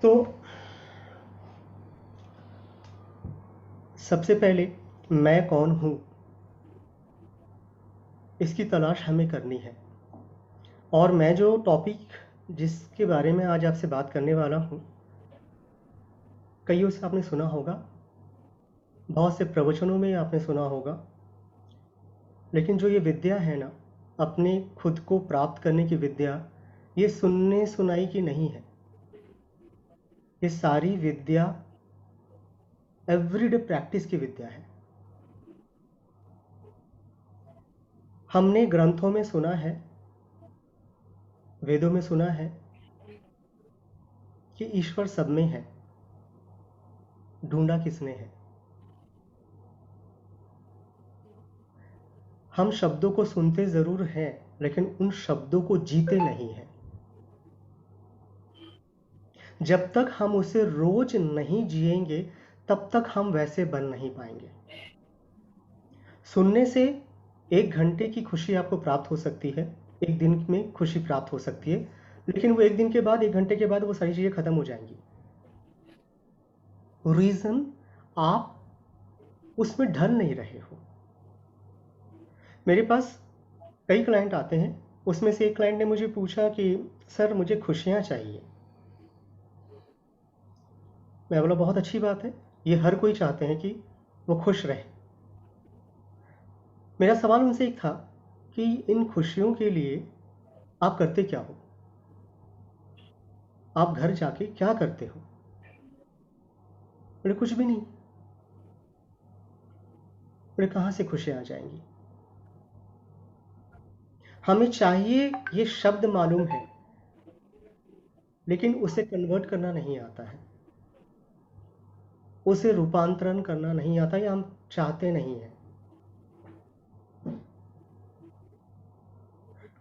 तो सबसे पहले मैं कौन हूँ, इसकी तलाश हमें करनी है। और मैं जो टॉपिक जिसके बारे में आज आपसे बात करने वाला हूँ, कईयों से आपने सुना होगा, बहुत से प्रवचनों में आपने सुना होगा, लेकिन जो ये विद्या है ना, अपने खुद को प्राप्त करने की विद्या, ये सुनने सुनाई की नहीं है। ये सारी विद्या एवरीडे प्रैक्टिस की विद्या है। हमने ग्रंथों में सुना है, वेदों में सुना है कि ईश्वर सब में है, ढूंढा किसने है। हम शब्दों को सुनते जरूर हैं, लेकिन उन शब्दों को जीते नहीं हैं। जब तक हम उसे रोज नहीं जिएंगे, तब तक हम वैसे बन नहीं पाएंगे। सुनने से 1 घंटे की खुशी आपको प्राप्त हो सकती है, एक दिन में खुशी प्राप्त हो सकती है, लेकिन वो 1 दिन के बाद, 1 घंटे के बाद वो सारी चीजें खत्म हो जाएंगी। रीजन, आप उसमें ढल नहीं रहे हो। मेरे पास कई क्लाइंट आते हैं, उसमें से एक क्लाइंट ने मुझे पूछा कि सर मुझे खुशियाँ चाहिए। मैं बोला बहुत अच्छी बात है, ये हर कोई चाहते हैं कि वो खुश रहे। मेरा सवाल उनसे एक था कि इन खुशियों के लिए आप करते क्या हो, आप घर जाके क्या करते हो। बोले कुछ भी नहीं। बोले कहाँ से खुशियाँ आ जाएंगी। हमें चाहिए ये शब्द मालूम है, लेकिन उसे कन्वर्ट करना नहीं आता है, उसे रूपांतरण करना नहीं आता, या हम चाहते नहीं हैं।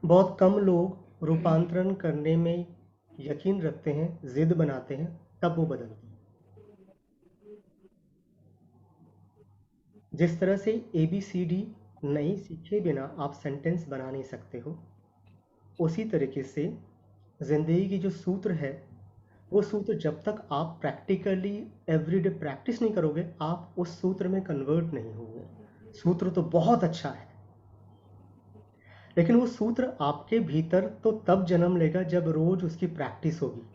बहुत कम लोग रूपांतरण करने में यकीन रखते हैं, जिद बनाते हैं, तब वो बदलते हैं। जिस तरह से ABCD नहीं सीखे बिना आप सेंटेंस बना नहीं सकते हो, उसी तरीके से जिंदगी की जो सूत्र है, वो सूत्र जब तक आप प्रैक्टिकली एवरीडे प्रैक्टिस नहीं करोगे, आप उस सूत्र में कन्वर्ट नहीं होगे। सूत्र तो बहुत अच्छा है, लेकिन वो सूत्र आपके भीतर तो तब जन्म लेगा जब रोज उसकी प्रैक्टिस होगी।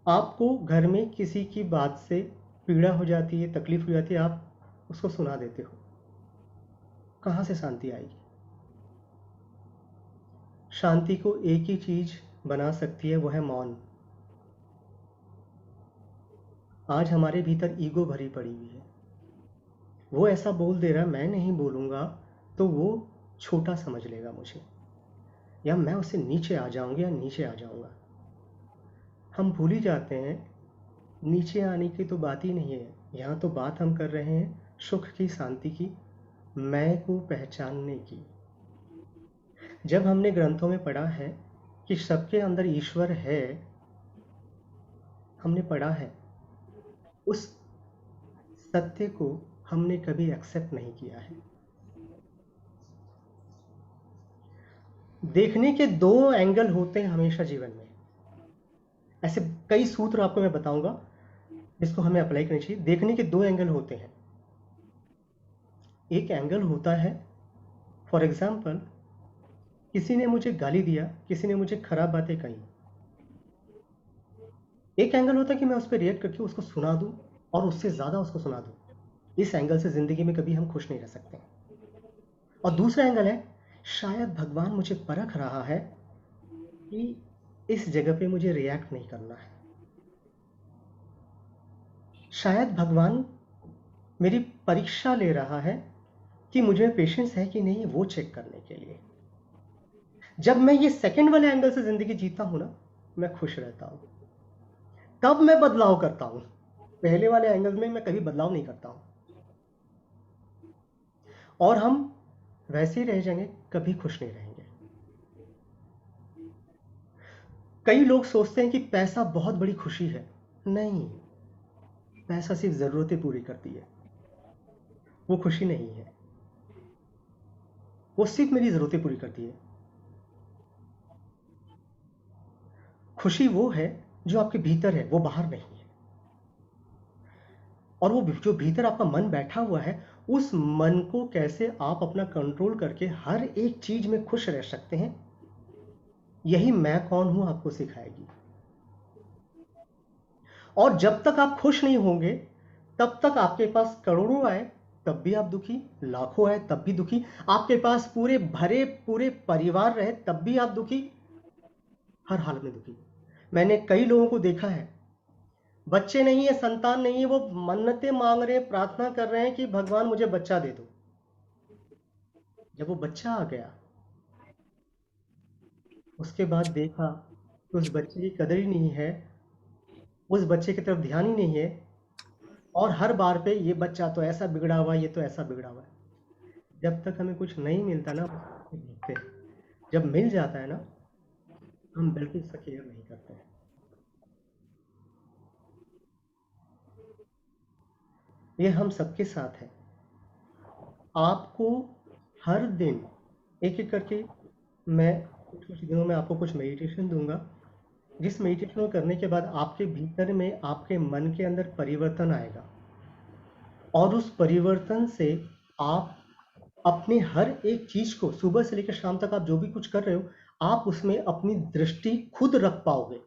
आपको घर में किसी की बात से पीड़ा हो जाती है, तकलीफ हो जाती है, आप उसको सुना देते हो, कहाँ से शांति आएगी। शांति को एक ही चीज बना सकती है, वो है मौन। आज हमारे भीतर ईगो भरी पड़ी हुई है, वो ऐसा बोल दे रहा, मैं नहीं बोलूँगा तो वो छोटा समझ लेगा मुझे, या मैं उससे नीचे आ जाऊँगी या नीचे आ जाऊँगा। हम भूल ही जाते हैं, नीचे आने की तो बात ही नहीं है, यहाँ तो बात हम कर रहे हैं सुख की, शांति की, मैं को पहचानने की। जब हमने ग्रंथों में पढ़ा है कि सबके अंदर ईश्वर है, हमने पढ़ा है, उस सत्य को हमने कभी एक्सेप्ट नहीं किया है। देखने के 2 एंगल होते हैं हमेशा जीवन में। ऐसे कई सूत्र आपको मैं बताऊंगा जिसको हमें अप्लाई करनी चाहिए। देखने के 2 एंगल होते हैं। एक एंगल होता है, फॉर एग्जाम्पल, किसी ने मुझे गाली दिया, किसी ने मुझे खराब बातें कही। एक एंगल होता है कि मैं उस पर रिएक्ट करके उसको सुना दूं और उससे ज़्यादा उसको सुना दूं। इस एंगल से ज़िंदगी में कभी हम खुश नहीं रह सकते। और दूसरा एंगल है, शायद भगवान मुझे परख रहा है कि इस जगह पे मुझे रिएक्ट नहीं करना है। शायद भगवान मेरी परीक्षा ले रहा है कि मुझे पेशेंस है कि नहीं, वो चेक करने के लिए। जब मैं ये सेकंड वाले एंगल से ज़िंदगी जीता हूँ ना, मैं खुश रहता हूँ, तब मैं बदलाव करता हूँ। पहले वाले एंगल में मैं कभी बदलाव नहीं करता हूँ, और हम वैसे ही रह जाएंगे, कभी खुश नहीं रहेंगे। कई लोग सोचते हैं कि पैसा बहुत बड़ी खुशी है। नहीं, पैसा सिर्फ ज़रूरतें पूरी करती है, वो खुशी नहीं है। वो सिर्फ मेरी ज़रूरतें पूरी करती है। खुशी वो है जो आपके भीतर है, वो बाहर नहीं है। और वो जो भीतर आपका मन बैठा हुआ है, उस मन को कैसे आप अपना कंट्रोल करके हर एक चीज में खुश रह सकते हैं, यही मैं कौन हूं आपको सिखाएगी। और जब तक आप खुश नहीं होंगे, तब तक आपके पास करोड़ों आए तब भी आप दुखी, लाखों आए तब भी दुखी, आपके पास पूरे भरे पूरे परिवार रहे तब भी आप दुखी, हर हाल में दुखी। मैंने कई लोगों को देखा है, बच्चे नहीं है, संतान नहीं है, वो मन्नतें मांग रहे हैं, प्रार्थना कर रहे हैं कि भगवान मुझे बच्चा दे दो। जब वो बच्चा आ गया, उसके बाद देखा कि उस बच्चे की कदर ही नहीं है, उस बच्चे की तरफ ध्यान ही नहीं है, और हर बार पे ये बच्चा तो ऐसा बिगड़ा हुआ है, ये तो ऐसा बिगड़ा हुआ है। जब तक हमें कुछ नहीं मिलता ना, भूखते हैं। जब मिल जाता है ना, हम बिल्कुल उसका केयर नहीं करते हैं। ये हम सबके साथ है। आपको हर दिन एक एक करके, मैं कुछ कुछ दिनों में आपको कुछ मेडिटेशन दूंगा, जिस मेडिटेशन को करने के बाद आपके भीतर में, आपके मन के अंदर परिवर्तन आएगा, और उस परिवर्तन से आप अपने हर एक चीज को, सुबह से लेकर शाम तक आप जो भी कुछ कर रहे हो, आप उसमें अपनी दृष्टि खुद रख पाओगे।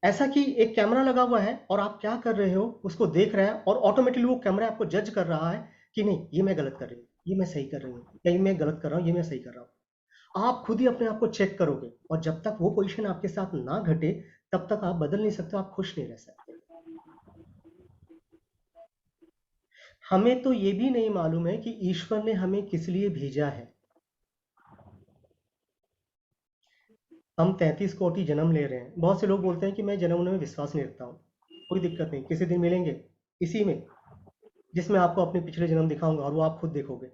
ऐसा कि एक कैमरा लगा हुआ है और आप क्या कर रहे हो उसको देख रहा है, और ऑटोमेटिकली वो कैमरा आपको जज कर रहा है कि नहीं, ये मैं गलत कर रही हूँ, ये मैं सही कर रही हूँ, या ये मैं गलत कर रहा हूँ, ये मैं सही कर रहा हूँ। आप खुद ही अपने आप को चेक करोगे, और जब तक वो पोजीशन आपके साथ ना घटे, तब तक आप बदल नहीं सकते, आप खुश नहीं रह सकते। हमें तो ये भी नहीं मालूम है कि ईश्वर ने हमें किस लिए भेजा है। हम 33 कोटि जन्म ले रहे हैं। बहुत से लोग बोलते हैं कि मैं जन्म में विश्वास नहीं रखता हूँ। कोई दिक्कत नहीं, किसी दिन मिलेंगे इसी में, जिसमें आपको अपने पिछले जन्म दिखाऊंगा, और वो आप खुद देखोगे।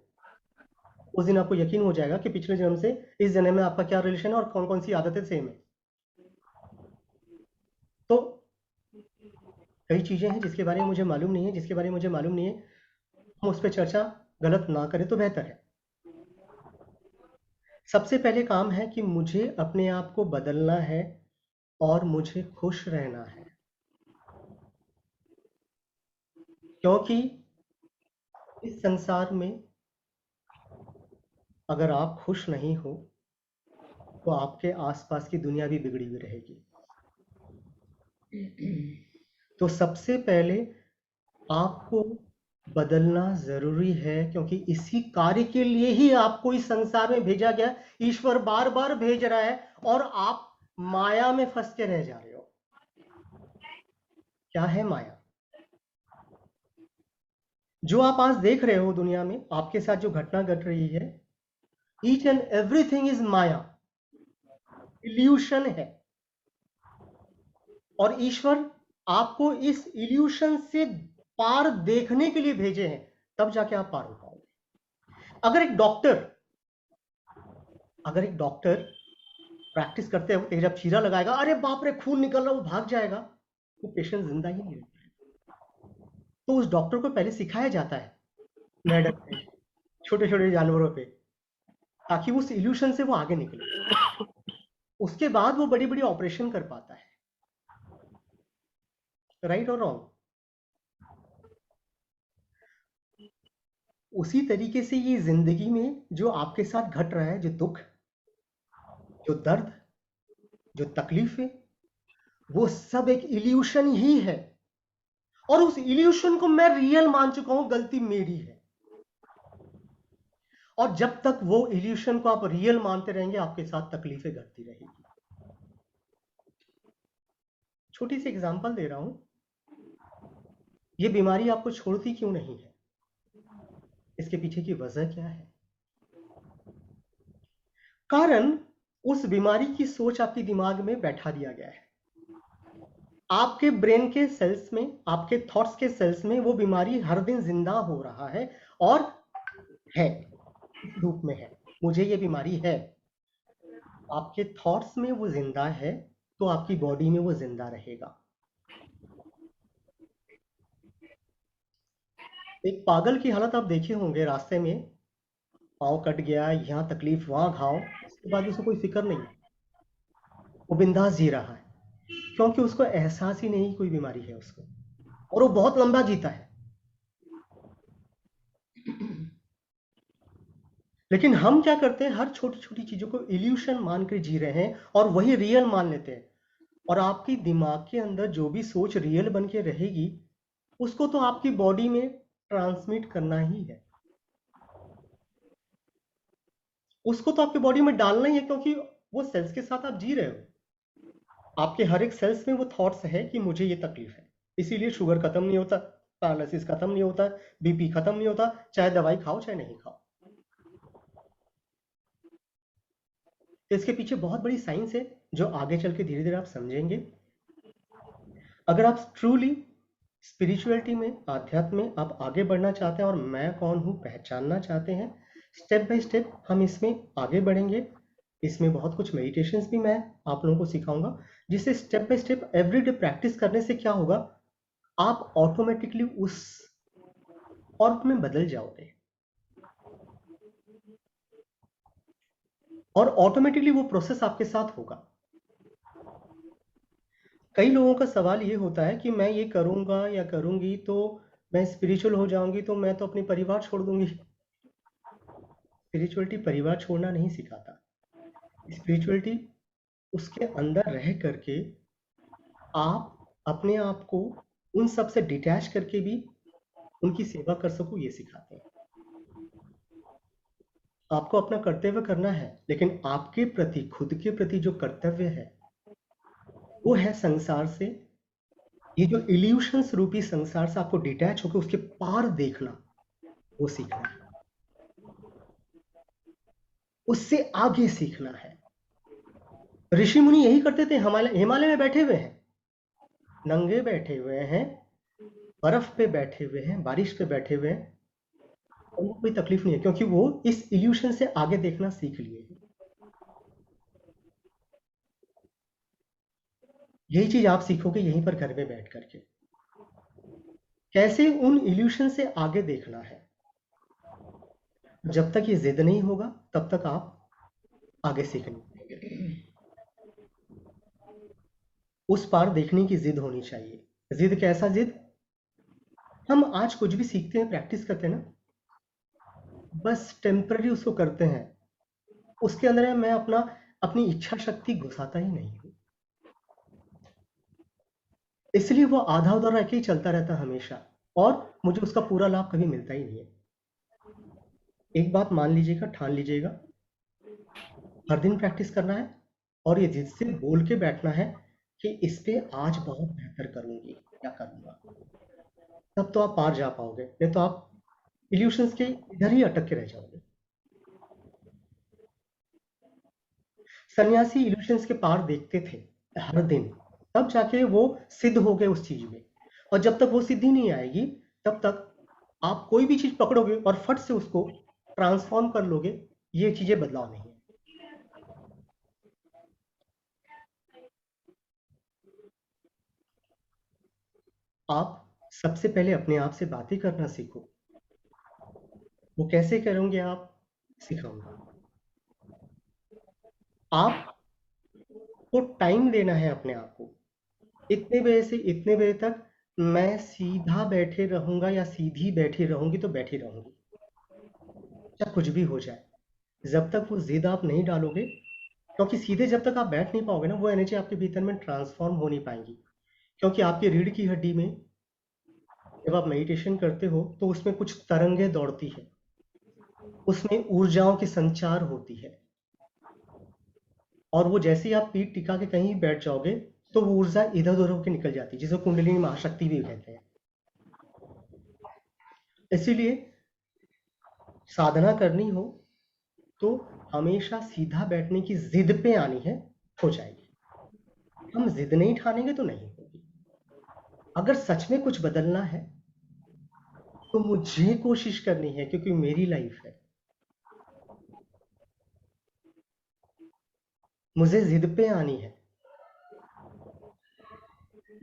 उस दिन आपको यकीन हो जाएगा कि पिछले जन्म से इस जन्म में आपका क्या रिलेशन है, और कौन कौन सी आदतें सेम है। तो कई चीजें हैं जिसके बारे में मुझे मालूम नहीं है, जिसके बारे में मुझे मालूम नहीं है, हम उस पर चर्चा गलत ना करें तो बेहतर है। सबसे पहले काम है कि मुझे अपने आप को बदलना है, और मुझे खुश रहना है। क्योंकि इस संसार में अगर आप खुश नहीं हो, तो आपके आसपास की दुनिया भी बिगड़ी हुई रहेगी। तो सबसे पहले आपको बदलना जरूरी है, क्योंकि इसी कार्य के लिए ही आपको इस संसार में भेजा गया। ईश्वर बार बार भेज रहा है, और आप माया में फंस के रह जा रहे हो। क्या है माया? जो आप आज देख रहे हो दुनिया में, आपके साथ जो घटना घट रही है, each and everything is Maya, evolution है। और ईश्वर आपको इस इल्यूशन से पार देखने के लिए भेजे हैं, तब जाके आप पार हो पाओगे। अगर एक डॉक्टर प्रैक्टिस करते वक्त जब चीरा लगाएगा, अरे बाप रे खून निकल रहा, वो भाग जाएगा, वो पेशेंट जिंदा ही नहीं रहता है। तो उस डॉक्टर को पहले सिखाया जाता है मेढक पे, छोटे छोटे जानवरों पे, ताकि उस इल्यूशन से वो आगे निकले। उसके बाद वो बड़ी बड़ी ऑपरेशन कर पाता है। राइट और रॉन्ग? उसी तरीके से ये जिंदगी में जो आपके साथ घट रहा है, जो दुख, जो दर्द, जो तकलीफ है, वो सब एक इल्यूशन ही है। और उस इल्यूशन को मैं रियल मान चुका हूं, गलती मेरी है। और जब तक वो इल्यूशन को आप रियल मानते रहेंगे, आपके साथ तकलीफें घटती रहेगी। छोटी सी एग्जांपल दे रहा हूं, ये बीमारी आपको छोड़ती क्यों नहीं है, इसके पीछे की वजह क्या है? कारण उस बीमारी की सोच आपके दिमाग में बैठा दिया गया है। आपके ब्रेन के सेल्स में, आपके थॉट्स के सेल्स में वो बीमारी हर दिन जिंदा हो रहा है, और है, इस रूप में है, मुझे ये बीमारी है। आपके थॉट्स में वो जिंदा है, तो आपकी बॉडी में वो जिंदा रहेगा। एक पागल की हालत आप देखे होंगे, रास्ते में पाँव कट गया, यहाँ तकलीफ, वहां घाव, उसके बाद उसे कोई फिक्र नहीं। वो बिंदास जी रहा है, क्योंकि उसको एहसास ही नहीं कोई बीमारी है उसको, और वो बहुत लंबा जीता है। लेकिन हम क्या करते हैं, हर छोटी छोटी चीजों को इल्यूशन मान कर जी रहे हैं और वही रियल मान लेते हैं। और आपकी दिमाग के अंदर जो भी सोच रियल बन के रहेगी, उसको तो आपकी बॉडी में ट्रांसमिट करना ही है, उसको तो आपकी बॉडी में डालना ही है, क्योंकि वो सेल्स के साथ आप जी रहे हो। आपके हर एक सेल्स में वो थॉट्स है कि मुझे ये तकलीफ है, इसीलिए शुगर खत्म नहीं होता, पैरालिसिस खत्म नहीं होता, बीपी खत्म नहीं होता, चाहे दवाई खाओ चाहे नहीं खाओ। तो इसके पीछे बहुत बड़ी साइंस है, जो आगे चल के धीरे धीरे आप समझेंगे। अगर आप ट्रूली स्पिरिचुअलिटी में, आध्यात्म में आप आगे बढ़ना चाहते हैं और मैं कौन हूं पहचानना चाहते हैं, स्टेप बाय स्टेप हम इसमें आगे बढ़ेंगे। इसमें बहुत कुछ मेडिटेशंस भी मैं आप लोगों को सिखाऊंगा, जिससे step by step everyday practice करने से क्या होगा, आप ऑटोमेटिकली उस ऑर्ब में बदल जाओगे, और ऑटोमेटिकली वो प्रोसेस आपके साथ होगा। कई लोगों का सवाल ये होता है कि मैं ये करूंगा या करूंगी तो मैं स्पिरिचुअल हो जाऊंगी, तो मैं तो अपने परिवार छोड़ दूंगी। स्पिरिचुअलिटी परिवार छोड़ना नहीं सिखाता। स्पिरिचुअलिटी उसके अंदर रह करके आप अपने आप को उन सब से डिटैच करके भी उनकी सेवा कर सको, ये सिखाते हैं। आपको अपना कर्तव्य करना है, लेकिन आपके प्रति, खुद के प्रति जो कर्तव्य है, वो है संसार से, ये जो इल्यूशंस रूपी संसार से आपको डिटैच होकर उसके पार देखना, वो सीखना है, उससे आगे सीखना है। ऋषि मुनि यही करते थे, हिमालय में बैठे हुए हैं, नंगे बैठे हुए हैं, बर्फ पे बैठे हुए हैं, बारिश पे बैठे हुए हैं, उनको कोई तकलीफ नहीं है, क्योंकि वो इस इल्यूशन से आगे देखना सीख लिए हैं। यही चीज आप सीखोगे यहीं पर घर में बैठ करके, कैसे उन इल्यूशन से आगे देखना है। जब तक ये जिद नहीं होगा तब तक आप आगे सीख नहीं पाएंगे। उस पार देखने की जिद होनी चाहिए। जिद कैसा जिद? हम आज कुछ भी सीखते हैं, प्रैक्टिस करते हैं ना, बस टेम्पररी उसको करते हैं, उसके अंदर मैं अपनी इच्छा शक्ति घुसाता ही नहीं हूं, इसलिए वो आधा उधर रह के ही चलता रहता हमेशा, और मुझे उसका पूरा लाभ कभी मिलता ही नहीं है। एक बात मान लीजिएगा, ठान लीजिएगा, हर दिन प्रैक्टिस करना है, और ये जिद से बोल के बैठना है कि इस पे आज बहुत बेहतर करूंगी या करूंगा, तब तो आप पार जा पाओगे, नहीं तो आप इल्यूशंस के इधर ही अटक के रह जाओगे। सन्यासी इल्यूशंस के पार देखते थे हर दिन, तब जाके वो सिद्ध हो गए उस चीज में। और जब तक वो सिद्धि नहीं आएगी, तब तक आप कोई भी चीज पकड़ोगे और फट से उसको ट्रांसफॉर्म कर लोगे, ये चीजें बदलाव नहीं है। आप सबसे पहले अपने आप से बातें करना सीखो। वो कैसे करोगे आप? सिखाऊंगा। आपको टाइम देना है अपने आप को, इतने बजे से इतने बजे तक मैं सीधा बैठे रहूंगा या सीधी बैठी रहूंगी तो बैठी रहूंगी, चाहे कुछ भी हो जाए। जब तक वो जिद आप नहीं डालोगे, क्योंकि सीधे जब तक आप बैठ नहीं पाओगे ना, वो एनर्जी आपके भीतर में ट्रांसफॉर्म हो नहीं पाएंगी। क्योंकि आपकी रीढ़ की हड्डी में जब आप मेडिटेशन करते हो तो उसमें कुछ तरंगे दौड़ती है, उसमें ऊर्जाओं की संचार होती है, और वो जैसे ही आप पीठ टिका के कहीं बैठ जाओगे तो वो ऊर्जा इधर उधर होकर निकल जाती है, जिसे कुंडलिनी महाशक्ति भी कहते हैं। इसीलिए साधना करनी हो तो हमेशा सीधा बैठने की जिद पे आनी है, हो जाएगी। हम जिद नहीं ठानेंगे तो नहीं होगी। अगर सच में कुछ बदलना है तो मुझे कोशिश करनी है, क्योंकि मेरी लाइफ है, मुझे जिद पे आनी है।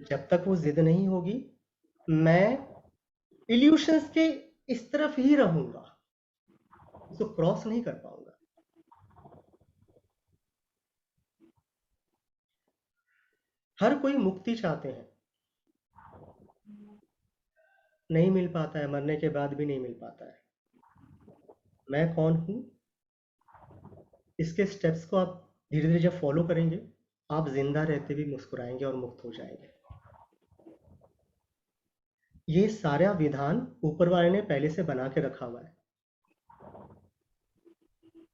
जब तक वो जिद नहीं होगी, मैं इल्यूशंस के इस तरफ ही रहूंगा, उसको क्रॉस नहीं कर पाऊंगा। हर कोई मुक्ति चाहते हैं, नहीं मिल पाता है, मरने के बाद भी नहीं मिल पाता है। मैं कौन हूं, इसके स्टेप्स को आप धीरे धीरे जब फॉलो करेंगे, आप जिंदा रहते भी मुस्कुराएंगे और मुक्त हो जाएंगे। ये सारा विधान ऊपर वाले ने पहले से बना के रखा हुआ है,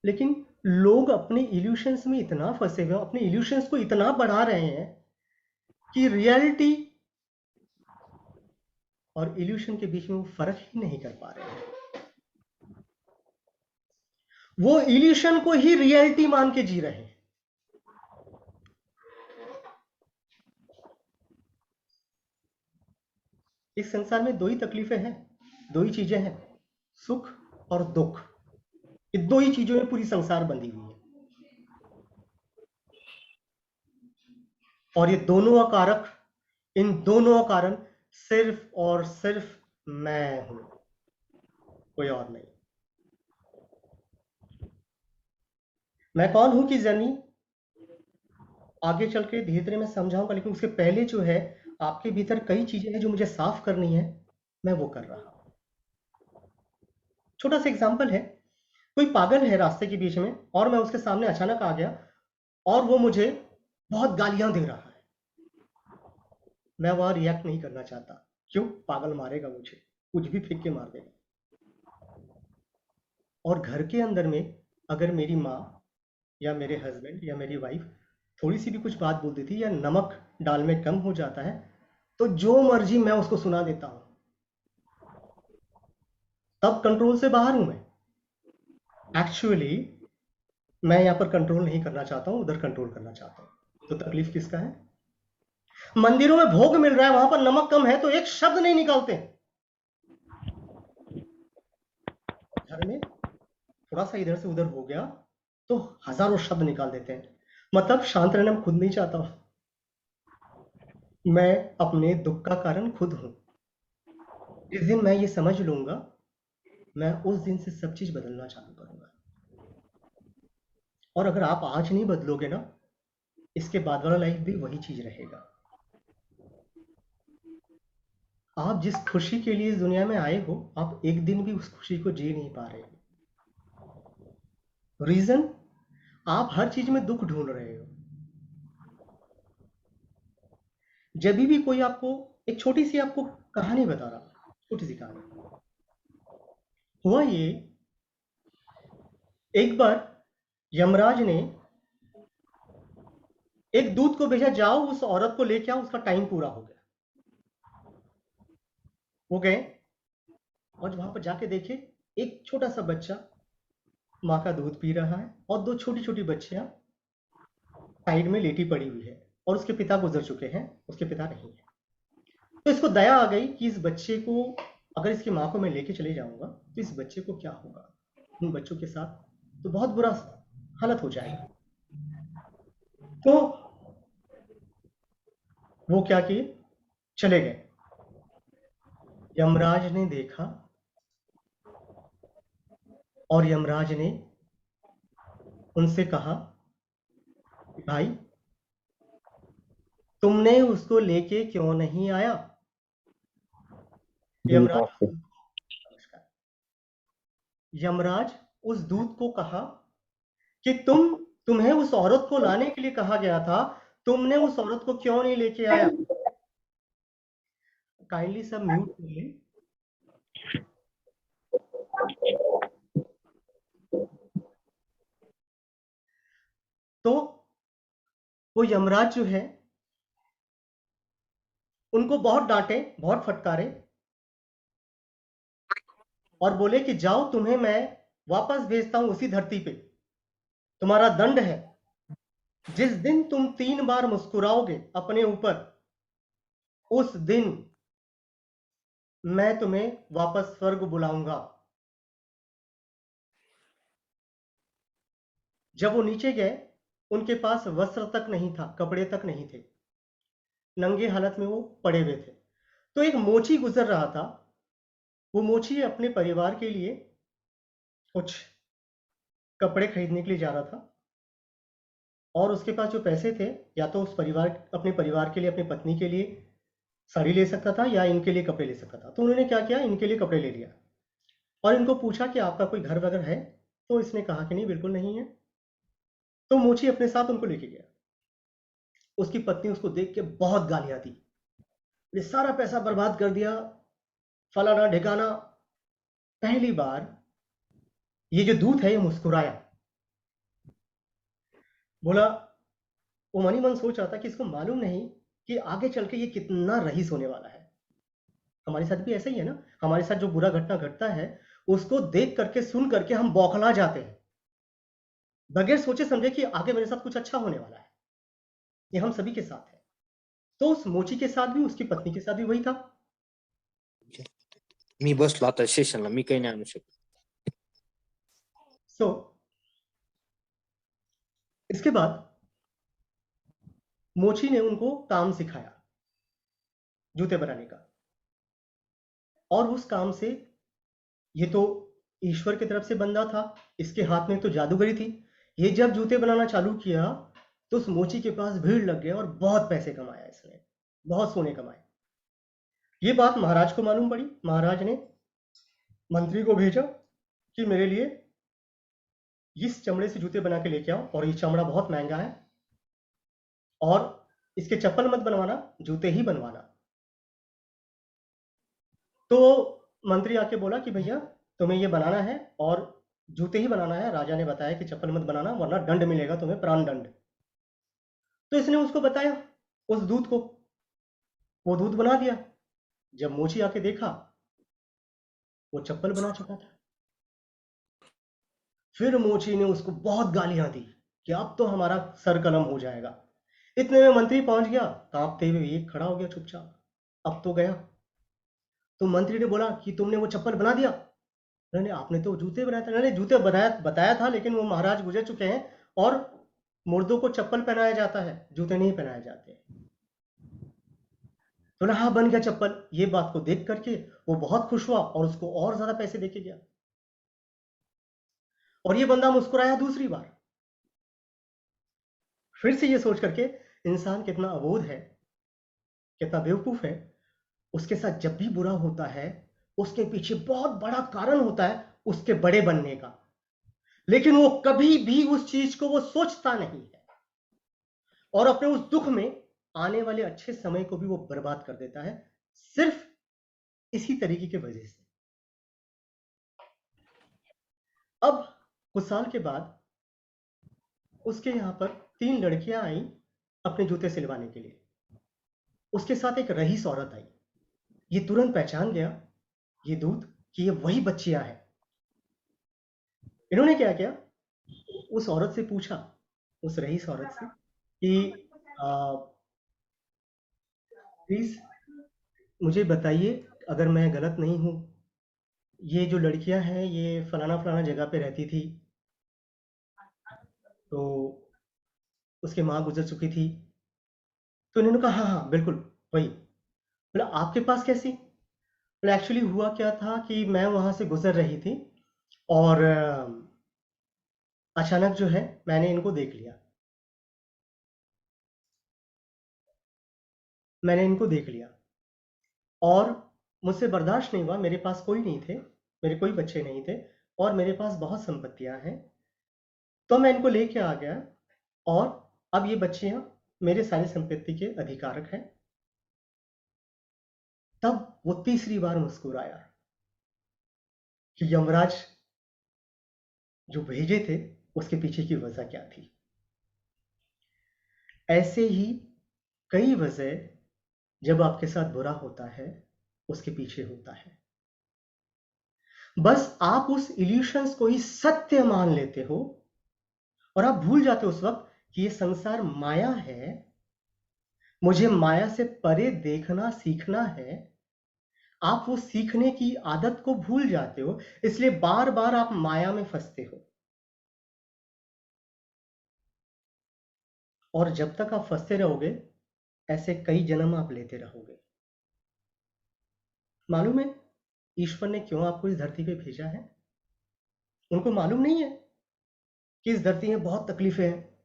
लेकिन लोग अपने इल्यूशंस में इतना फंसे हुए, अपने इल्यूशंस को इतना बढ़ा रहे हैं कि रियलिटी और इल्यूशन के बीच में वो फर्क ही नहीं कर पा रहे हैं। वो इल्यूशन को ही रियलिटी मान के जी रहे हैं। इस संसार में दो ही तकलीफें हैं, दो ही चीजें हैं, सुख और दुख। ये दो ही चीजों में पूरी संसार बंधी हुई है, और ये दोनों का कारक, इन दोनों का कारण सिर्फ और सिर्फ मैं हूं, कोई और नहीं। मैं कौन हूं की जर्नी आगे चल के धीरे धीरे मैं समझाऊंगा, लेकिन उसके पहले जो है, आपके भीतर कई चीजें हैं जो मुझे साफ करनी है, मैं वो कर रहा हूं। छोटा सा एग्जांपल है, कोई पागल है रास्ते के बीच में और मैं उसके सामने अचानक आ गया और वो मुझे बहुत गालियां दे रहा है। मैं वहां रिएक्ट नहीं करना चाहता, क्यों? पागल मारेगा मुझे, कुछ भी फेंक के मार देगा। और घर के अंदर में अगर मेरी माँ या मेरे हस्बैंड या मेरी वाइफ थोड़ी सी भी कुछ बात बोल देती है, या नमक दाल में कम हो जाता है, तो जो मर्जी मैं उसको सुना देता हूं। तब कंट्रोल से बाहर हूं मैं। एक्चुअली मैं यहां पर कंट्रोल नहीं करना चाहता हूं, उधर कंट्रोल करना चाहता हूं। तो तकलीफ किसका है? मंदिरों में भोग मिल रहा है, वहां पर नमक कम है तो एक शब्द नहीं निकालते। घर में थोड़ा सा इधर से उधर हो गया तो हजारों शब्द निकाल देते हैं। मतलब शांत रहना मैं खुद नहीं चाहता हूं। मैं अपने दुख का कारण खुद हूं। जिस दिन मैं ये समझ लूंगा, मैं उस दिन से सब चीज बदलना चालू करूंगा। और अगर आप आज नहीं बदलोगे ना, इसके बाद वाला लाइफ भी वही चीज रहेगा। आप जिस खुशी के लिए इस दुनिया में आए हो, आप एक दिन भी उस खुशी को जी नहीं पा रहे हो। रीजन, आप हर चीज में दुख ढूंढ रहे हो। जब भी कोई आपको एक छोटी सी आपको कहानी बता रहा, छोटी सी कहानी, हुआ ये, एक बार यमराज ने एक दूत को भेजा, जाओ उस औरत को लेके आओ, उसका टाइम पूरा हो गया। वो गए और वहां पर जाके देखे एक छोटा सा बच्चा माँ का दूध पी रहा है और दो छोटी छोटी बच्चियां साइड में लेटी पड़ी हुई है, और उसके पिता गुजर चुके हैं, उसके पिता नहीं है। तो इसको दया आ गई कि इस बच्चे को, अगर इसकी माँ को मैं लेके चले जाऊंगा तो इस बच्चे को क्या होगा, उन बच्चों के साथ तो बहुत बुरा हालत हो जाएगा। तो वो क्या किए, चले गए। यमराज ने देखा और यमराज ने उनसे कहा, भाई तुमने उसको लेके क्यों नहीं आया? यमराज नमस्कार। यमराज उस दूत को कहा कि तुम्हें उस औरत को लाने के लिए कहा गया था, तुमने उस औरत को क्यों नहीं लेके आया? काइंडली सब म्यूट कर ले। तो वो यमराज जो है, उनको बहुत डांटे, बहुत फटकारे, और बोले कि जाओ, तुम्हें मैं वापस भेजता हूं उसी धरती पे। तुम्हारा दंड है, जिस दिन तुम 3 बार मुस्कुराओगे अपने ऊपर, उस दिन मैं तुम्हें वापस स्वर्ग बुलाऊंगा। जब वो नीचे गए, उनके पास वस्त्र तक नहीं था, कपड़े तक नहीं थे, नंगे हालत में वो पड़े हुए थे। तो एक मोची गुजर रहा था, वो मोची अपने परिवार के लिए कुछ कपड़े खरीदने के लिए जा रहा था। और उसके पास जो पैसे थे, या तो उस परिवार अपने परिवार के लिए, अपनी पत्नी के लिए साड़ी ले सकता था, या इनके लिए कपड़े ले सकता था। तो उन्होंने क्या किया, इनके लिए कपड़े ले लिया और इनको पूछा कि आपका कोई घर वगैरह है? तो इसने कहा कि नहीं, बिल्कुल नहीं है। तो मोची अपने साथ उनको लेके गया। उसकी पत्नी उसको देख के बहुत गालियां दी, ये सारा पैसा बर्बाद कर दिया, फलाना ढिकाना। पहली बार ये जो दूत है ये मुस्कुराया, बोला, वो मन ही मन सोच रहा था कि इसको मालूम नहीं कि आगे चल के ये कितना रईस होने वाला है। हमारे साथ भी ऐसा ही है ना, हमारे साथ जो बुरा घटना घटता है उसको देख करके, सुन करके हम बौखला जाते हैं, बगैर सोचे समझे कि आगे मेरे साथ कुछ अच्छा होने वाला है। ये हम सभी के साथ है। तो उस मोची के साथ भी, उसकी पत्नी के साथ भी वही था। मी बसलो आता सेशनला, मी काही नाही आणू शकत. सो इसके बाद मोची ने उनको काम सिखाया जूते बनाने का, और उस काम से, ये तो ईश्वर की तरफ से बंदा था, इसके हाथ में तो जादूगरी थी। ये जब जूते बनाना चालू किया तो उस मोची के पास भीड़ लग गया और बहुत पैसे कमाया इसने, बहुत सोने कमाए। ये बात महाराज को मालूम पड़ी। महाराज ने मंत्री को भेजा कि मेरे लिए इस चमड़े से जूते बना के लेके आओ, और ये चमड़ा बहुत महंगा है, और इसके चप्पल मत बनवाना, जूते ही बनवाना। तो मंत्री आके बोला कि भैया तुम्हें ये बनाना है और जूते ही बनाना है, राजा ने बताया कि चप्पल मत बनाना वरना दंड मिलेगा तुम्हें, प्राण दंड। तो इसने उसको बताया, उस दूत को, वो दूत बना दिया। जब मोची आके देखा, वो चप्पल बना चुका था। फिर मोची ने उसको बहुत गालियां दी कि अब तो हमारा सर कलम हो जाएगा। इतने में मंत्री पहुंच गया, कांपते हुए ये खड़ा हो गया चुपचाप, अब तो गया। तो मंत्री ने बोला कि तुमने वो चप्पल बना दिया? नहीं नहीं, आपने तो जूते बनाए थे। नहीं, जूते बताया था, लेकिन वो महाराज गुजर चुके हैं और मुर्दों को चप्पल पहनाया जाता है, जूते नहीं पहनाए जाते। तो ना, हाँ, बन गया चप्पल। ये बात को देख करके वो बहुत खुश हुआ और उसको और ज्यादा पैसे देके गया। और ये बंदा मुस्कुराया दूसरी बार। फिर से ये सोच करके, इंसान कितना अबोध है, कितना बेवकूफ है। उसके साथ जब भी बुरा होता है, उसके पीछे बहुत बड़ा कारण होता है उसके बड़े बनने का, लेकिन वो कभी भी उस चीज को वो सोचता नहीं है, और अपने उस दुख में आने वाले अच्छे समय को भी वो बर्बाद कर देता है, सिर्फ इसी तरीके की वजह से। अब कुछ साल के बाद उसके यहां पर 3 लड़कियां आई अपने जूते सिलवाने के लिए। उसके साथ एक रईस औरत आई। ये तुरंत पहचान गया, ये दूत, कि ये वही बच्चियां हैं। इन्होंने क्या किया, उस औरत से पूछा, उस रईस औरत से, कि प्लीज मुझे बताइए, अगर मैं गलत नहीं हूं, ये जो लड़कियां हैं ये फलाना फलाना जगह पे रहती थी, तो उसकी माँ गुजर चुकी थी। तो इन्होंने कहा हाँ हाँ बिल्कुल वही। बोला आपके पास कैसी? बोला एक्चुअली हुआ क्या था कि मैं वहां से गुजर रही थी, और अचानक जो है मैंने इनको देख लिया। मैंने इनको देख लिया और मुझसे बर्दाश्त नहीं हुआ, मेरे पास कोई नहीं थे, मेरे कोई बच्चे नहीं थे, और मेरे पास बहुत संपत्तियां हैं, तो मैं इनको लेके आ गया, और अब ये बच्चियां मेरे सारी संपत्ति के अधिकारक हैं। तब वो तीसरी बार मुस्कुराया कि यमराज जो भेजे थे उसके पीछे की वजह क्या थी। ऐसे ही कई वजह जब आपके साथ बुरा होता है उसके पीछे होता है। बस आप उस इल्यूशंस को ही सत्य मान लेते हो, और आप भूल जाते हो उस वक्त कि ये संसार माया है, मुझे माया से परे देखना सीखना है। आप वो सीखने की आदत को भूल जाते हो, इसलिए बार बार आप माया में फंसते हो, और जब तक आप फंसते रहोगे ऐसे कई जन्म आप लेते रहोगे। मालूम है ईश्वर ने क्यों आपको इस धरती पे भेजा है? उनको मालूम नहीं है कि इस धरती में बहुत तकलीफें हैं,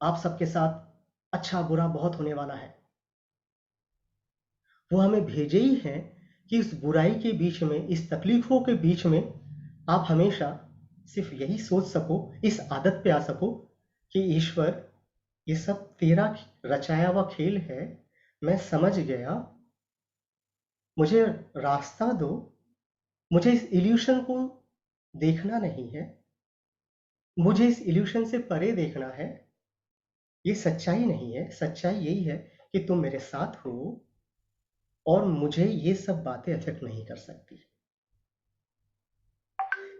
आप सबके साथ अच्छा बुरा बहुत होने वाला है। वो हमें भेजे ही हैं कि इस बुराई के बीच में, इस तकलीफों के बीच में आप हमेशा सिर्फ यही सोच सको, इस आदत पे आ सको कि ईश्वर, ये सब तेरा रचाया हुआ खेल है, मैं समझ गया, मुझे रास्ता दो, मुझे इस इल्यूशन को देखना नहीं है, मुझे इस इल्यूशन से परे देखना है। ये सच्चाई नहीं है, सच्चाई यही है कि तुम मेरे साथ हो और मुझे ये सब बातें अफेक्ट नहीं कर सकती।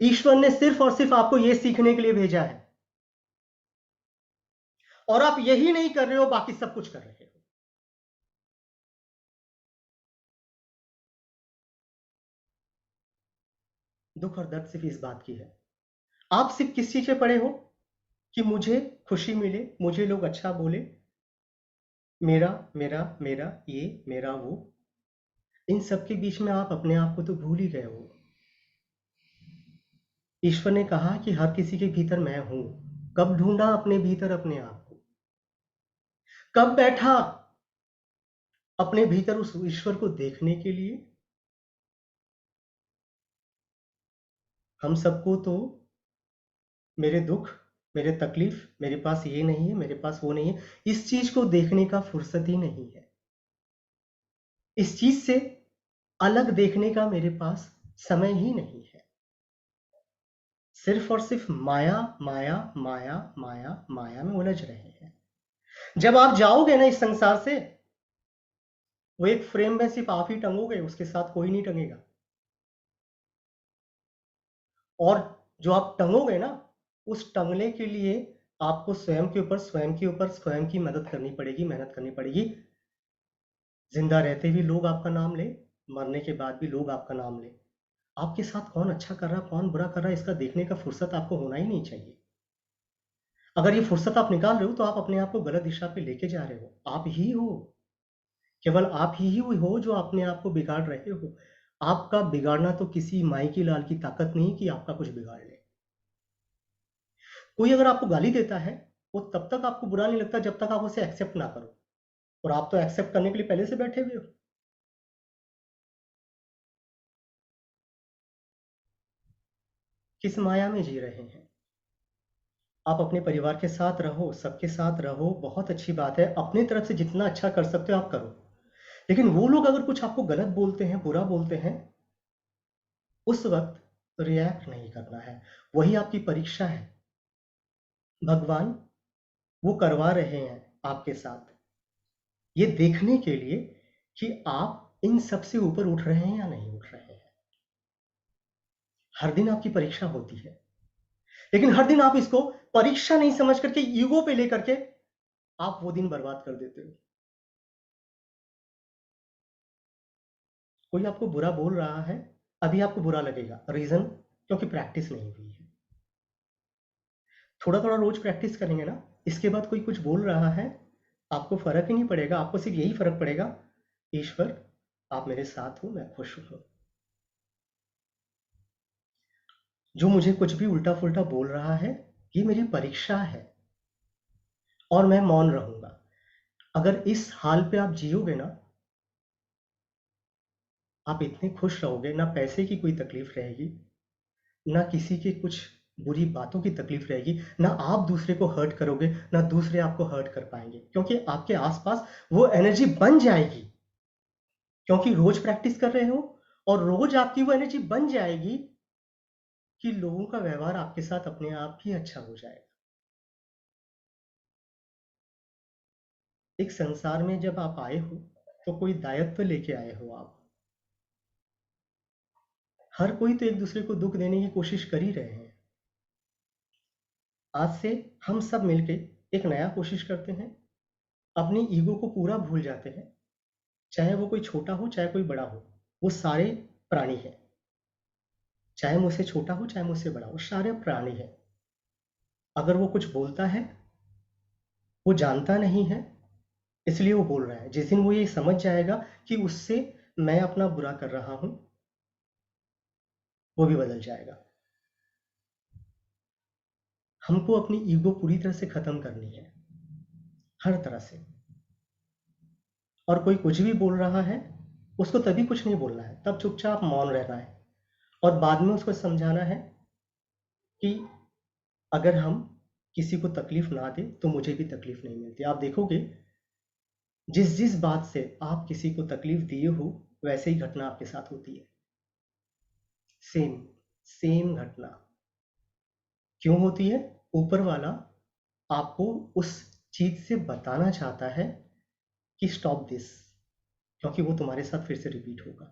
ईश्वर ने सिर्फ और सिर्फ आपको यह सीखने के लिए भेजा है, और आप यही नहीं कर रहे हो, बाकी सब कुछ कर रहे हो। दुख और दर्द सिर्फ इस बात की है, आप सिर्फ किस चीज पे पड़े हो कि मुझे खुशी मिले, मुझे लोग अच्छा बोले, मेरा मेरा मेरा ये, मेरा वो। इन सब के बीच में आप अपने आप को तो भूल ही गए हो। ईश्वर ने कहा कि हर किसी के भीतर मैं हूं। कब ढूंढा अपने भीतर अपने आप को? कब बैठा अपने भीतर उस ईश्वर को देखने के लिए? हम सबको तो मेरे दुख, मेरे तकलीफ, मेरे पास ये नहीं है, मेरे पास वो नहीं है, इस चीज को देखने का फुर्सत ही नहीं है। इस चीज से अलग देखने का मेरे पास समय ही नहीं है। सिर्फ और सिर्फ माया माया माया माया माया में उलझ रहे हैं। जब आप जाओगे ना इस संसार से, वो एक फ्रेम में सिर्फ आप ही टंगोगे, उसके साथ कोई नहीं टंगेगा। और जो आप टंगोगे ना, उस टंगने के लिए आपको स्वयं के ऊपर स्वयं के ऊपर स्वयं की मदद करनी पड़ेगी, मेहनत करनी पड़ेगी। जिंदा रहते भी लोग आपका नाम ले, मरने के बाद भी लोग आपका नाम ले। आपके साथ कौन अच्छा कर रहा, कौन बुरा कर रहा है, इसका देखने का फुर्सत आपको होना ही नहीं चाहिए। अगर ये फुर्सत आप निकाल रहे हो तो आप अपने आप को गलत दिशा पे लेके जा रहे हो। आप ही हो, केवल आप ही हो जो अपने आप को बिगाड़ रहे हो। आपका बिगाड़ना तो किसी माई की लाल की ताकत नहीं कि आपका कुछ बिगाड़ ले। कोई अगर आपको गाली देता है, वो तब तक आपको बुरा नहीं लगता जब तक आप उसे एक्सेप्ट ना करो, और आप तो एक्सेप्ट करने के लिए पहले से बैठे हुए हो। किस माया में जी रहे हैं? आप अपने परिवार के साथ रहो, सबके साथ रहो, बहुत अच्छी बात है, अपनी तरफ से जितना अच्छा कर सकते हो आप करो। लेकिन वो लोग अगर कुछ आपको गलत बोलते हैं, बुरा बोलते हैं, उस वक्त रिएक्ट नहीं करना है। वही आपकी परीक्षा है। भगवान वो करवा रहे हैं आपके साथ, ये देखने के लिए कि आप इन सब से ऊपर उठ रहे हैं या नहीं उठ रहे हैं। हर दिन आपकी परीक्षा होती है, लेकिन हर दिन आप इसको परीक्षा नहीं समझ करके ईगो पे लेकर के आप वो दिन बर्बाद कर देते हो। कोई आपको बुरा बोल रहा है, अभी आपको बुरा लगेगा, रीजन क्योंकि प्रैक्टिस नहीं हुई है। थोड़ा थोड़ा रोज प्रैक्टिस करेंगे ना, इसके बाद कोई कुछ बोल रहा है, आपको फर्क ही नहीं पड़ेगा। आपको सिर्फ यही फर्क पड़ेगा, ईश्वर आप मेरे साथ हो, मैं खुश हूं। जो मुझे कुछ भी उल्टा फुल्टा बोल रहा है, ये मेरी परीक्षा है, और मैं मौन रहूंगा। अगर इस हाल पे आप जियोगे ना, आप इतने खुश रहोगे, ना पैसे की कोई तकलीफ रहेगी, ना किसी के कुछ बुरी बातों की तकलीफ रहेगी, ना आप दूसरे को हर्ट करोगे, ना दूसरे आपको हर्ट कर पाएंगे, क्योंकि आपके आसपास वो एनर्जी बन जाएगी। क्योंकि रोज प्रैक्टिस कर रहे हो, और रोज आपकी वो एनर्जी बन जाएगी कि लोगों का व्यवहार आपके साथ अपने आप ही अच्छा हो जाएगा। एक संसार में जब आप आए हो, तो कोई दायित्व लेके आए हो आप। हर कोई तो एक दूसरे को दुख देने की कोशिश कर ही रहे हैं। आज से हम सब मिलके एक नया कोशिश करते हैं, अपनी ईगो को पूरा भूल जाते हैं। चाहे वो कोई छोटा हो, चाहे कोई बड़ा हो, वो सारे प्राणी हैं। चाहे मुझसे छोटा हो, चाहे मुझसे बड़ा हो, सारे प्राणी हैं। अगर वो कुछ बोलता है, वो जानता नहीं है, इसलिए वो बोल रहा है। जिस दिन वो ये समझ जाएगा कि उससे मैं अपना बुरा कर रहा हूं, वो भी बदल जाएगा। हमको अपनी ईगो पूरी तरह से खत्म करनी है। हर तरह से। और कोई कुछ भी बोल रहा है, उसको तभी कुछ नहीं बोलना है, तब चुपचाप मौन रहना है और बाद में उसको समझाना है कि अगर हम किसी को तकलीफ ना दें तो मुझे भी तकलीफ नहीं मिलती। आप देखोगे जिस जिस बात से आप किसी को तकलीफ दिए हो वैसे ही घटना आपके साथ होती है। सेम सेम घटना क्यों होती है? ऊपर वाला आपको उस चीज से बताना चाहता है कि स्टॉप दिस, क्योंकि वो तुम्हारे साथ फिर से रिपीट होगा।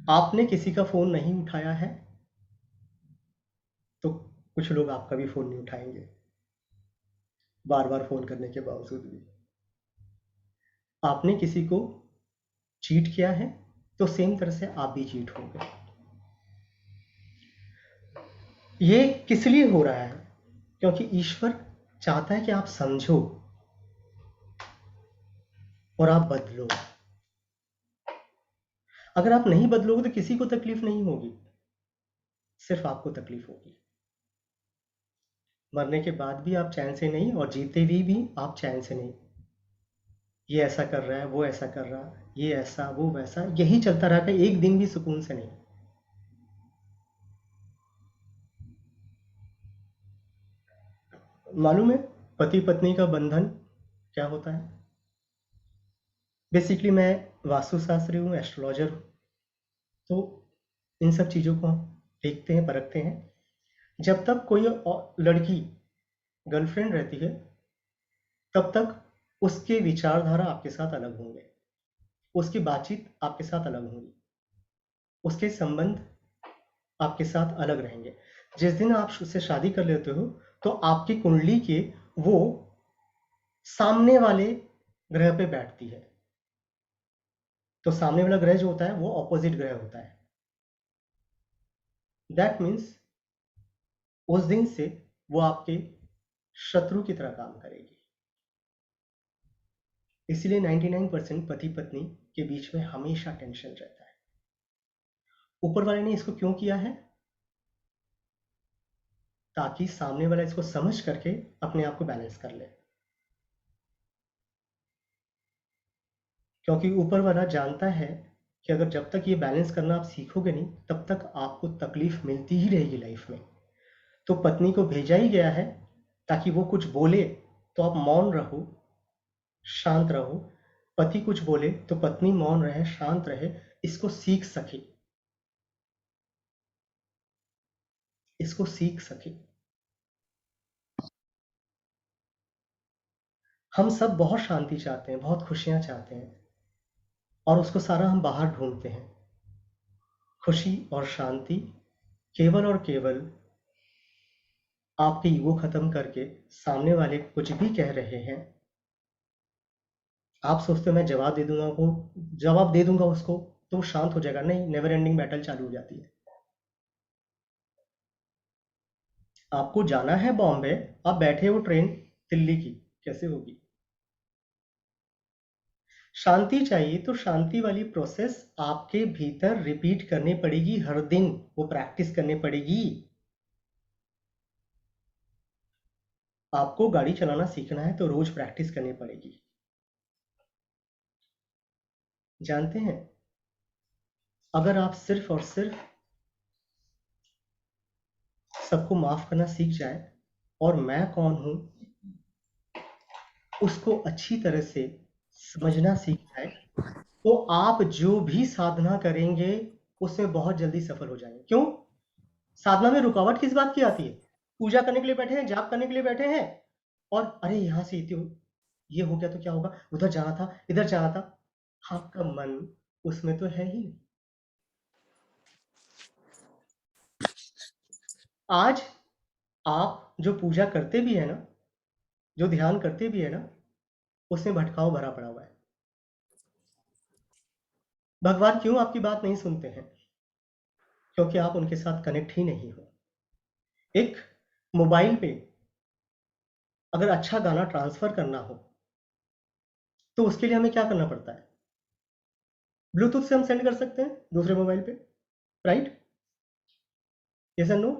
आपने किसी का फोन नहीं उठाया है तो कुछ लोग आपका भी फोन नहीं उठाएंगे, बार बार फोन करने के बावजूद भी। आपने किसी को चीट किया है तो सेम तरह से आप भी चीट होंगे। ये किस लिए हो रहा है? क्योंकि ईश्वर चाहता है कि आप समझो और आप बदलो। अगर आप नहीं बदलोगे तो किसी को तकलीफ नहीं होगी, सिर्फ आपको तकलीफ होगी। मरने के बाद भी आप चैन से नहीं और जीते भी आप चैन से नहीं। ये ऐसा कर रहा है, वो ऐसा कर रहा है, ये ऐसा वो वैसा, यही चलता रहता है, एक दिन भी सुकून से नहीं। मालूम है पति पत्नी का बंधन क्या होता है? बेसिकली मैं वास्तुशास्त्री हूँ, एस्ट्रोलॉजर हूँ, तो इन सब चीज़ों को हम देखते हैं, परखते हैं। जब तक कोई लड़की गर्लफ्रेंड रहती है तब तक उसके विचारधारा आपके साथ अलग होंगे, उसकी बातचीत आपके साथ अलग होगी, उसके संबंध आपके साथ अलग रहेंगे। जिस दिन आप उससे शादी कर लेते हो तो आपकी कुंडली के वो सामने वाले ग्रह पे बैठती है। तो सामने वाला ग्रह जो होता है वो ऑपोजिट ग्रह होता है। दैट मीन्स उस दिन से वो आपके शत्रु की तरह काम करेगी। इसलिए 99% पति पत्नी के बीच में हमेशा टेंशन रहता है। ऊपर वाले ने इसको क्यों किया है? ताकि सामने वाला इसको समझ करके अपने आप को बैलेंस कर ले। क्योंकि ऊपर वाला जानता है कि अगर जब तक ये बैलेंस करना आप सीखोगे नहीं तब तक आपको तकलीफ मिलती ही रहेगी लाइफ में। तो पत्नी को भेजा ही गया है ताकि वो कुछ बोले तो आप मौन रहो, शांत रहो। पति कुछ बोले तो पत्नी मौन रहे, शांत रहे, इसको सीख सके, इसको सीख सके। हम सब बहुत शांति चाहते हैं, बहुत खुशियां चाहते हैं और उसको सारा हम बाहर ढूंढते हैं। खुशी और शांति केवल और केवल आपके ईगो खत्म करके सामने वाले कुछ भी कह रहे हैं, आप सोचते हो मैं जवाब दे दूंगा उसको तो वो शांत हो जाएगा। नहीं, नेवर एंडिंग बैटल चालू हो जाती है। आपको जाना है बॉम्बे, आप बैठे हो ट्रेन दिल्ली की, कैसे होगी? शांति चाहिए तो शांति वाली प्रोसेस आपके भीतर रिपीट करनी पड़ेगी, हर दिन वो प्रैक्टिस करनी पड़ेगी। आपको गाड़ी चलाना सीखना है तो रोज प्रैक्टिस करनी पड़ेगी। जानते हैं, अगर आप सिर्फ और सिर्फ सबको माफ करना सीख जाए और मैं कौन हूं उसको अच्छी तरह से समझना सीख जाए तो आप जो भी साधना करेंगे उसमें बहुत जल्दी सफल हो जाएंगे। क्यों? साधना में रुकावट किस बात की आती है? पूजा करने के लिए बैठे हैं, जाप करने के लिए बैठे हैं और अरे यहां से ये हो गया तो क्या होगा, उधर जाना था, इधर जाना था। आपका मन उसमें तो है ही नहीं। आज आप जो पूजा करते भी है ना, जो ध्यान करते भी है ना, उसमें भटकाव भरा पड़ा हुआ है। भगवान क्यों आपकी बात नहीं सुनते हैं? क्योंकि आप उनके साथ कनेक्ट ही नहीं हो। एक मोबाइल पे अगर अच्छा गाना ट्रांसफर करना हो तो उसके लिए हमें क्या करना पड़ता है? ब्लूटूथ से हम सेंड कर सकते हैं दूसरे मोबाइल पे, राइट? Yes and no?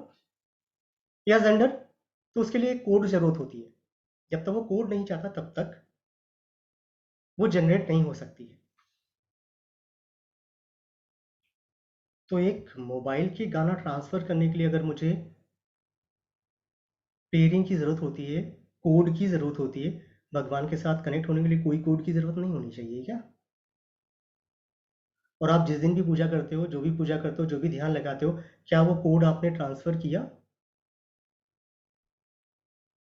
या जेंडर? तो उसके लिए एक कोड जरूरत होती है। जब तक वो कोड नहीं चाहता तब तक वो जनरेट नहीं हो सकती है। तो एक मोबाइल की गाना ट्रांसफर करने के लिए अगर मुझे पेयरिंग की ज़रूरत होती है, कोड की ज़रूरत होती है, भगवान के साथ कनेक्ट होने के लिए कोई कोड की ज़रूरत नहीं होनी चाहिए क्या? और आप जिस दिन भी पूजा करते हो, जो भी पूजा करते हो, जो भी ध्यान लगाते हो, क्या वो कोड आपने ट्रांसफ़र किया?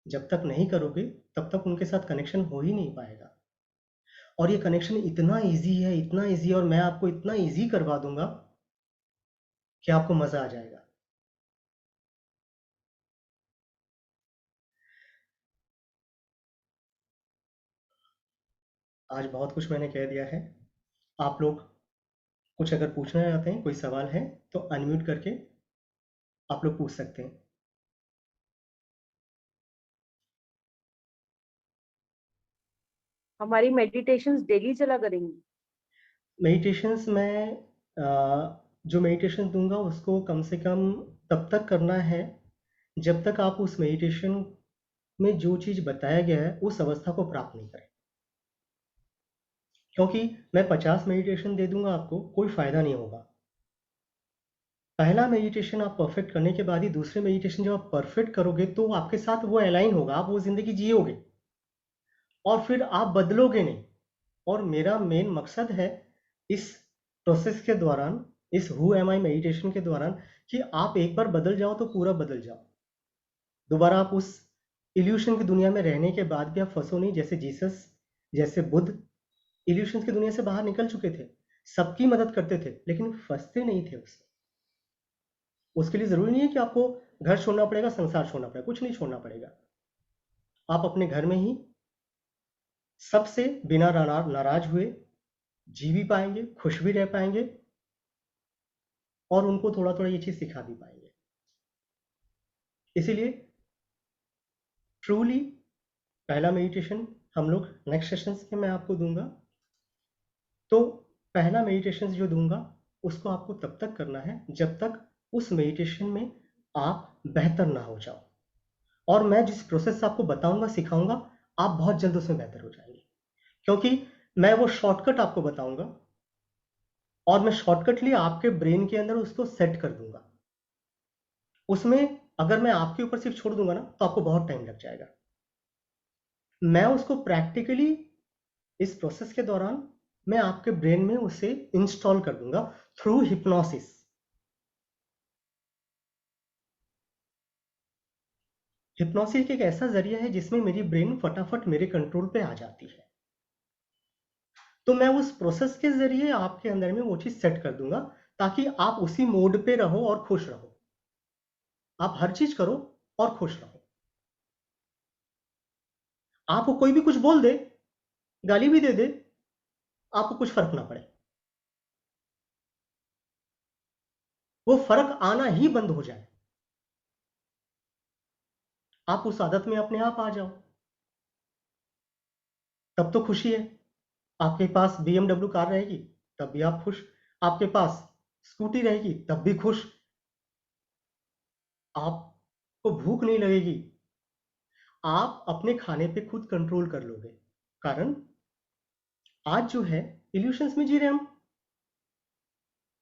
जब तक नहीं करोगे, तब तक उनके साथ कनेक्शन हो ही नहीं पाएगा। और ये कनेक्शन इतना ईज़ी है, इतना ईज़ी, और मैं आपको इतना ईज़ी करवा दूँगा कि आपको मज़ा आ जाएगा। आज बहुत कुछ मैंने कह दिया है। आप लोग कुछ अगर पूछना चाहते हैं, कोई सवाल है, तो अनम्यूट करके आप लोग पूछ सकते हैं। हमारी मेडिटेशंस डेली चला करेंगी? मेडिटेशंस में जो मेडिटेशन दूंगा उसको कम से कम तब तक करना है जब तक आप उस मेडिटेशन में जो चीज़ बताया गया है उस अवस्था को प्राप्त नहीं करें। क्योंकि मैं 50 मेडिटेशन दे दूंगा आपको, कोई फ़ायदा नहीं होगा। पहला मेडिटेशन आप परफेक्ट करने के बाद ही दूसरे मेडिटेशन जब आप परफेक्ट करोगे तो आपके साथ वो अलाइन होगा, आप वो ज़िंदगी जियोगे और फिर आप बदलोगे नहीं। और मेरा मेन मकसद है इस प्रोसेस के दौरान, इस हु एम आई मेडिटेशन के दौरान, कि आप एक बार बदल जाओ तो पूरा बदल जाओ। दोबारा आप उस इल्यूशन की दुनिया में रहने के बाद भी आप फंसो नहीं, जैसे जीसस, जैसे बुद्ध इल्यूशन की दुनिया से बाहर निकल चुके थे, सबकी मदद करते थे, लेकिन फंसते नहीं थे उससे। उसके लिए जरूरी नहीं है कि आपको घर छोड़ना पड़ेगा, संसार छोड़ना पड़ेगा, कुछ नहीं छोड़ना पड़ेगा। आप अपने घर में ही सबसे बिना नाराज हुए जी भी पाएंगे, खुश भी रह पाएंगे और उनको थोड़ा थोड़ा ये चीज़ सिखा भी पाएंगे। इसीलिए ट्रूली पहला मेडिटेशन हम लोग नेक्स्ट सेशंस में मैं आपको दूंगा। तो पहला मेडिटेशन जो दूंगा उसको आपको तब तक करना है जब तक उस मेडिटेशन में आप बेहतर ना हो जाओ। और मैं जिस प्रोसेस से आपको बताऊंगा, सिखाऊंगा, आप बहुत जल्द उसमें बेहतर हो जाएंगे, क्योंकि मैं वो शॉर्टकट आपको बताऊंगा और मैं शॉर्टकटली आपके ब्रेन के अंदर उसको सेट कर दूंगा। उसमें अगर मैं आपके ऊपर सिर्फ छोड़ दूंगा ना तो आपको बहुत टाइम लग जाएगा। मैं उसको प्रैक्टिकली इस प्रोसेस के दौरान मैं आपके ब्रेन में उसे इंस्टॉल कर दूंगा थ्रू हिप्नोसिस। हिप्नोसिस एक ऐसा जरिया है जिसमें मेरी ब्रेन फटाफट मेरे कंट्रोल पे आ जाती है। तो मैं उस प्रोसेस के जरिए आपके अंदर में वो चीज सेट कर दूंगा ताकि आप उसी मोड पे रहो और खुश रहो। आप हर चीज करो और खुश रहो। आपको कोई भी कुछ बोल दे, गाली भी दे दे, आपको कुछ फर्क ना पड़े, वो फर्क आना ही बंद हो जाए। आप उस आदत में अपने आप आ जाओ, तब तो खुशी है। आपके पास BMW कार रहेगी तब भी आप खुश, आपके पास स्कूटी रहेगी तब भी खुश, आपको भूख नहीं लगेगी, आप अपने खाने पे खुद कंट्रोल कर लोगे। कारण आज जो है इल्यूशंस में जी रहे हम,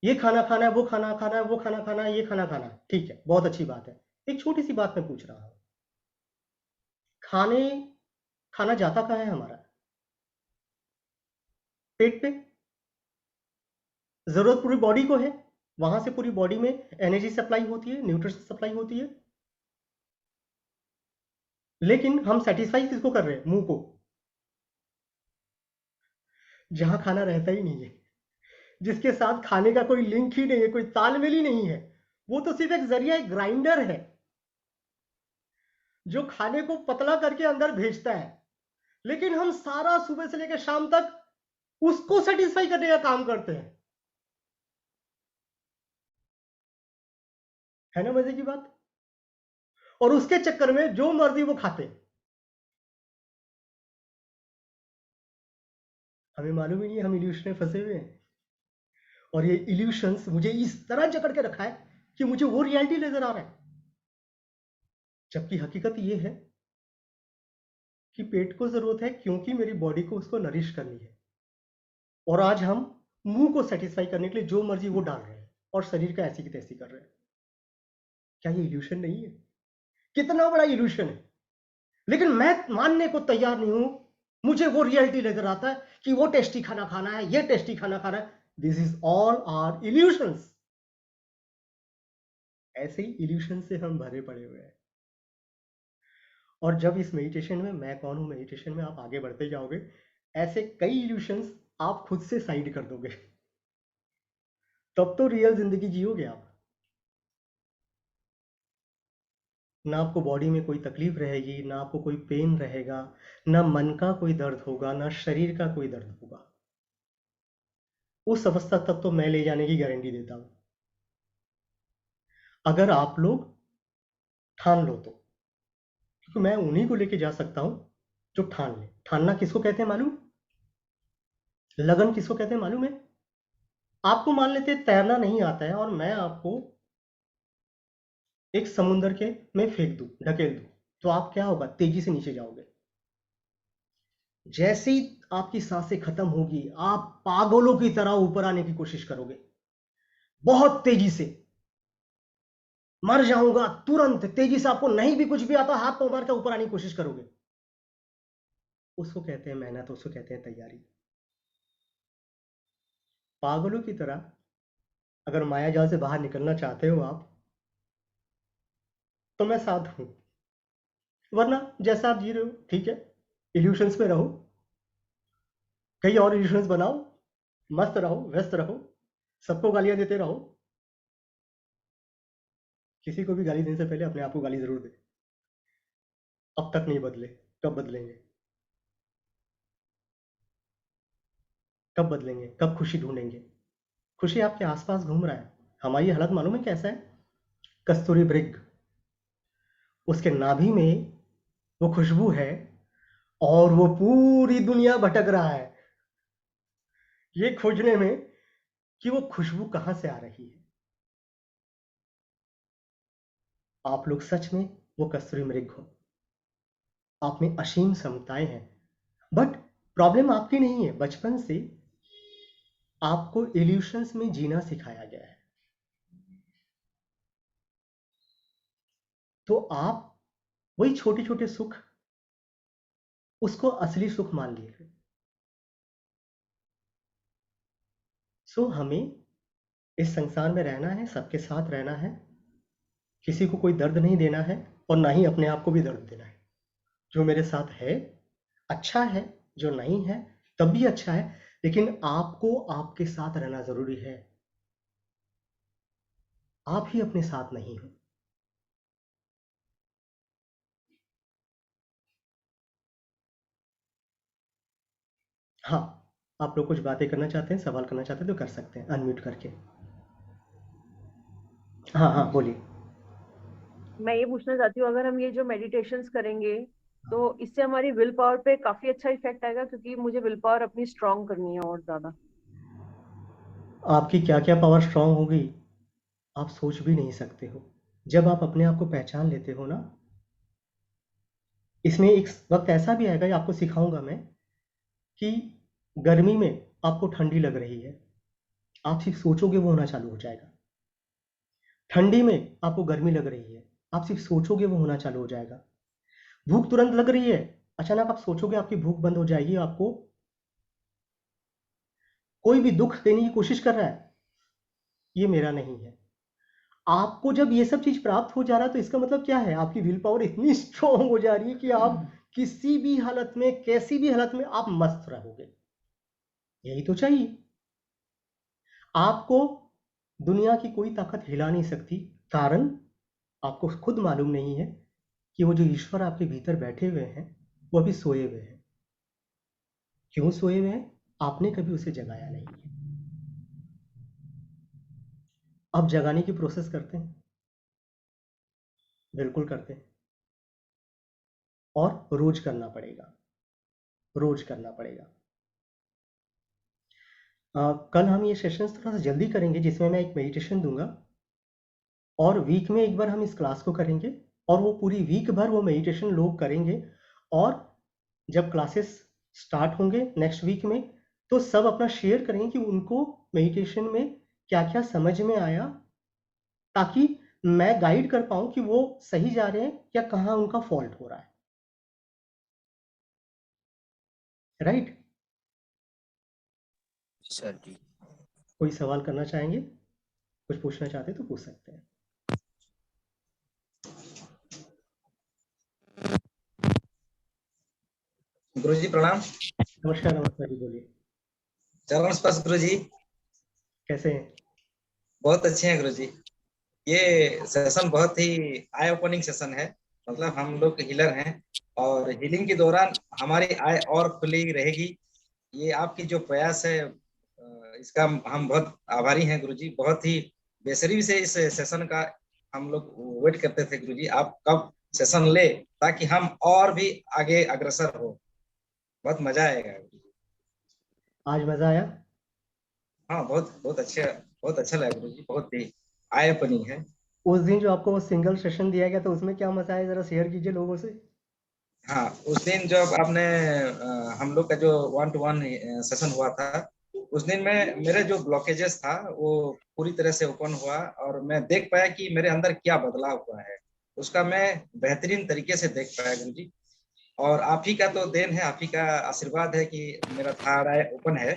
ये खाना खाना है, वो खाना खाना है, वो खाना खाना है, ये खाना खाना है। ठीक है, बहुत अच्छी बात है। एक छोटी सी बात मैं पूछ रहा हूं, खाने खाना जाता कहाँ है हमारा? पेट पे। जरूरत पूरी बॉडी को है, वहां से पूरी बॉडी में एनर्जी सप्लाई होती है, न्यूट्रिशन सप्लाई होती है। लेकिन हम सेटिस्फाई किसको कर रहे हैं? मुंह को, जहां खाना रहता ही नहीं है, जिसके साथ खाने का कोई लिंक ही नहीं है, कोई तालमेल ही नहीं है। वो तो सिर्फ एक जरिया, एक ग्राइंडर है जो खाने को पतला करके अंदर भेजता है। लेकिन हम सारा सुबह से लेकर शाम तक उसको सेटिस्फाई करने का काम करते हैं। है ना मजे की बात? और उसके चक्कर में जो मर्जी वो खाते हैं। हमें मालूम ही नहीं हम इल्यूशन में फंसे हुए हैं। और ये इल्यूशंस मुझे इस तरह जकड़ के रखा है कि मुझे वो रियलिटी नजर आ रहा है, जबकि हकीकत ये है कि पेट को जरूरत है क्योंकि मेरी बॉडी को उसको नरिश करनी है, और आज हम मुंह को सेटिस्फाई करने के लिए जो मर्जी वो डाल रहे हैं और शरीर का ऐसी की तैसी कर रहे हैं। क्या ये इल्यूशन नहीं है? कितना बड़ा इल्यूशन है। लेकिन मैं मानने को तैयार नहीं हूं। मुझे वो रियलिटी नजर आता है कि वो टेस्टी खाना खाना है, ये टेस्टी खाना खाना है। This is all are illusions. ऐसे ही इल्यूशन से हम भरे पड़े हुए हैं। और जब इस मेडिटेशन में, मैं कौन हूं मेडिटेशन में, आप आगे बढ़ते जाओगे, ऐसे कई इल्यूशंस आप खुद से साइड कर दोगे, तब तो रियल जिंदगी जियोगे आप। ना आपको बॉडी में कोई तकलीफ रहेगी, ना आपको कोई पेन रहेगा, ना मन का कोई दर्द होगा, ना शरीर का कोई दर्द होगा। उस अवस्था तक तो मैं ले जाने की गारंटी देता हूं, अगर आप लोग ठान लो तो। क्योंकि मैं उन्हीं को लेके जा सकता हूं जो ठान ले। ठानना किसको कहते हैं मालूम? लगन किसको कहते हैं मालूम है? आपको मान लेते तैरना नहीं आता है और मैं आपको एक समुंदर के में फेंक दूं, ढकेल दूं, तो आप क्या होगा? तेजी से नीचे जाओगे। जैसे ही आपकी सांसें खत्म होगी, आप पागलों की तरह ऊपर आने की कोशिश करोगे, बहुत तेजी से। मर जाऊंगा, तुरंत तेजी से, आपको नहीं भी कुछ भी आता, हाथ पांव मार के ऊपर आने की कोशिश करोगे। उसको कहते हैं मेहनत, उसको कहते हैं तैयारी। पागलों की तरह अगर माया जाल से बाहर निकलना चाहते हो आप, तो मैं साथ हूं। वरना जैसा आप जी रहे हो ठीक है, इल्यूशंस में रहो, कई और इल्यूशंस बनाओ, मस्त रहो, व्यस्त रहो, सबको गालियां देते रहो। किसी को भी गाली देने से पहले अपने आप को गाली जरूर दे। अब तक नहीं बदले, कब बदलेंगे? कब बदलेंगे? कब खुशी ढूंढेंगे? खुशी आपके आसपास घूम रहा है। हमारी हालत मालूम है कैसा है? कस्तूरी मृग, उसके नाभि में वो खुशबू है और वो पूरी दुनिया भटक रहा है ये खोजने में कि वो खुशबू कहां से आ रही है। आप लोग सच में वो कस्तूरी मृग हो। आप में असीम क्षमताएं हैं, बट प्रॉब्लम आपकी नहीं है। बचपन से आपको इल्यूशंस में जीना सिखाया गया है, तो आप वही छोटे छोटे सुख, उसको असली सुख मान लिए। सो हमें इस संसार में रहना है, सबके साथ रहना है, किसी को कोई दर्द नहीं देना है और ना ही अपने आप को भी दर्द देना है। जो मेरे साथ है अच्छा है, जो नहीं है तब भी अच्छा है, लेकिन आपको आपके साथ रहना जरूरी है। आप ही अपने साथ नहीं हो। हाँ, आप लोग कुछ बातें करना चाहते हैं, सवाल करना चाहते हैं तो कर सकते हैं अनम्यूट करके। हाँ हाँ बोलिए। मैं ये पूछना चाहती हूँ, अगर हम ये जो मेडिटेशंस करेंगे तो इससे हमारी विल पावर पे काफी अच्छा इफेक्ट आएगा, क्योंकि मुझे विल पावर अपनी स्ट्रांग करनी है और ज्यादा। आपकी क्या क्या पावर स्ट्रांग होगी आप सोच भी नहीं सकते हो। जब आप अपने आप को पहचान लेते हो ना, इसमें एक वक्त ऐसा भी आएगा, आपको सिखाऊंगा मैं, कि गर्मी में आपको ठंडी लग रही है, आप सिर्फ सोचोगे वो होना चालू हो जाएगा। ठंडी में आपको गर्मी लग रही है, आप सिर्फ सोचोगे वो होना चालू हो जाएगा। भूख तुरंत लग रही है, अचानक आप सोचोगे आपकी भूख बंद हो जाएगी। आपको कोई भी दुख देने की कोशिश कर रहा है, ये मेरा नहीं है। आपको जब ये सब चीज प्राप्त हो जा रहा है तो इसका मतलब क्या है? आपकी विल पावर इतनी स्ट्रांग हो जा रही है कि आप किसी भी हालत में, कैसी भी हालत में आप मस्त रहोगे। यही तो चाहिए। आपको दुनिया की कोई ताकत हिला नहीं सकती, कारण आपको खुद मालूम नहीं है कि वो जो ईश्वर आपके भीतर बैठे हुए हैं वो अभी सोए हुए हैं। क्यों सोए हुए हैं? आपने कभी उसे जगाया नहीं है। अब जगाने की प्रोसेस करते हैं, बिल्कुल करते हैं, और रोज करना पड़ेगा, रोज करना पड़ेगा। कल हम ये सेशंस थोड़ा सा जल्दी करेंगे, जिसमें मैं एक मेडिटेशन दूंगा, और वीक में एक बार हम इस क्लास को करेंगे, और वो पूरी वीक भर वो मेडिटेशन लोग करेंगे, और जब क्लासेस स्टार्ट होंगे नेक्स्ट वीक में, तो सब अपना शेयर करेंगे कि उनको मेडिटेशन में क्या क्या समझ में आया, ताकि मैं गाइड कर पाऊं कि वो सही जा रहे हैं या कहाँ उनका फॉल्ट हो रहा है। राइट? सर जी। कोई सवाल करना चाहेंगे? कुछ पूछना चाहते तो पूछ सकते हैं। गुरुजी प्रणाम। नमस्कार नमस्कार जी, बोलिए। चरण स्पर्श गुरुजी। कैसे हैं? बहुत अच्छे हैं गुरुजी। ये सेशन बहुत ही आई ओपनिंग सेशन है। मतलब हम लोग हीलर हैं और हीलिंग के दौरान हमारी आय और खुली रहेगी। ये आपकी जो प्रयास है इसका हम बहुत आभारी हैं गुरुजी। बहुत ही बेसब्री से इस सेशन का हम लोग वेट करते थे गुरुजी, आप कब सेशन ले ताकि हम और भी आगे अग्रसर हो। बहुत मजा आएगा गुरुजी। आज मजा आया? हाँ बहुत अच्छा लगा गुरुजी। बहुत ही आई ओपनिंग है। उस दिन जो आपको वो सिंगल सेशन दिया गया था, उसमें क्या मजा आया, जरा शेयर कीजिए लोगों से। हाँ, उस दिन जब आपने हम लोग का जो 1-to-1 सेशन हुआ था, उस दिन में मेरे जो ब्लॉकेजेस था वो पूरी तरह से ओपन हुआ और मैं देख पाया कि मेरे अंदर क्या बदलाव हुआ है। उसका मैं बेहतरीन तरीके से देख पाया गुरुजी। और आप ही का तो देन है, आप ही का आशीर्वाद है कि मेरा थर्ड आई ओपन है।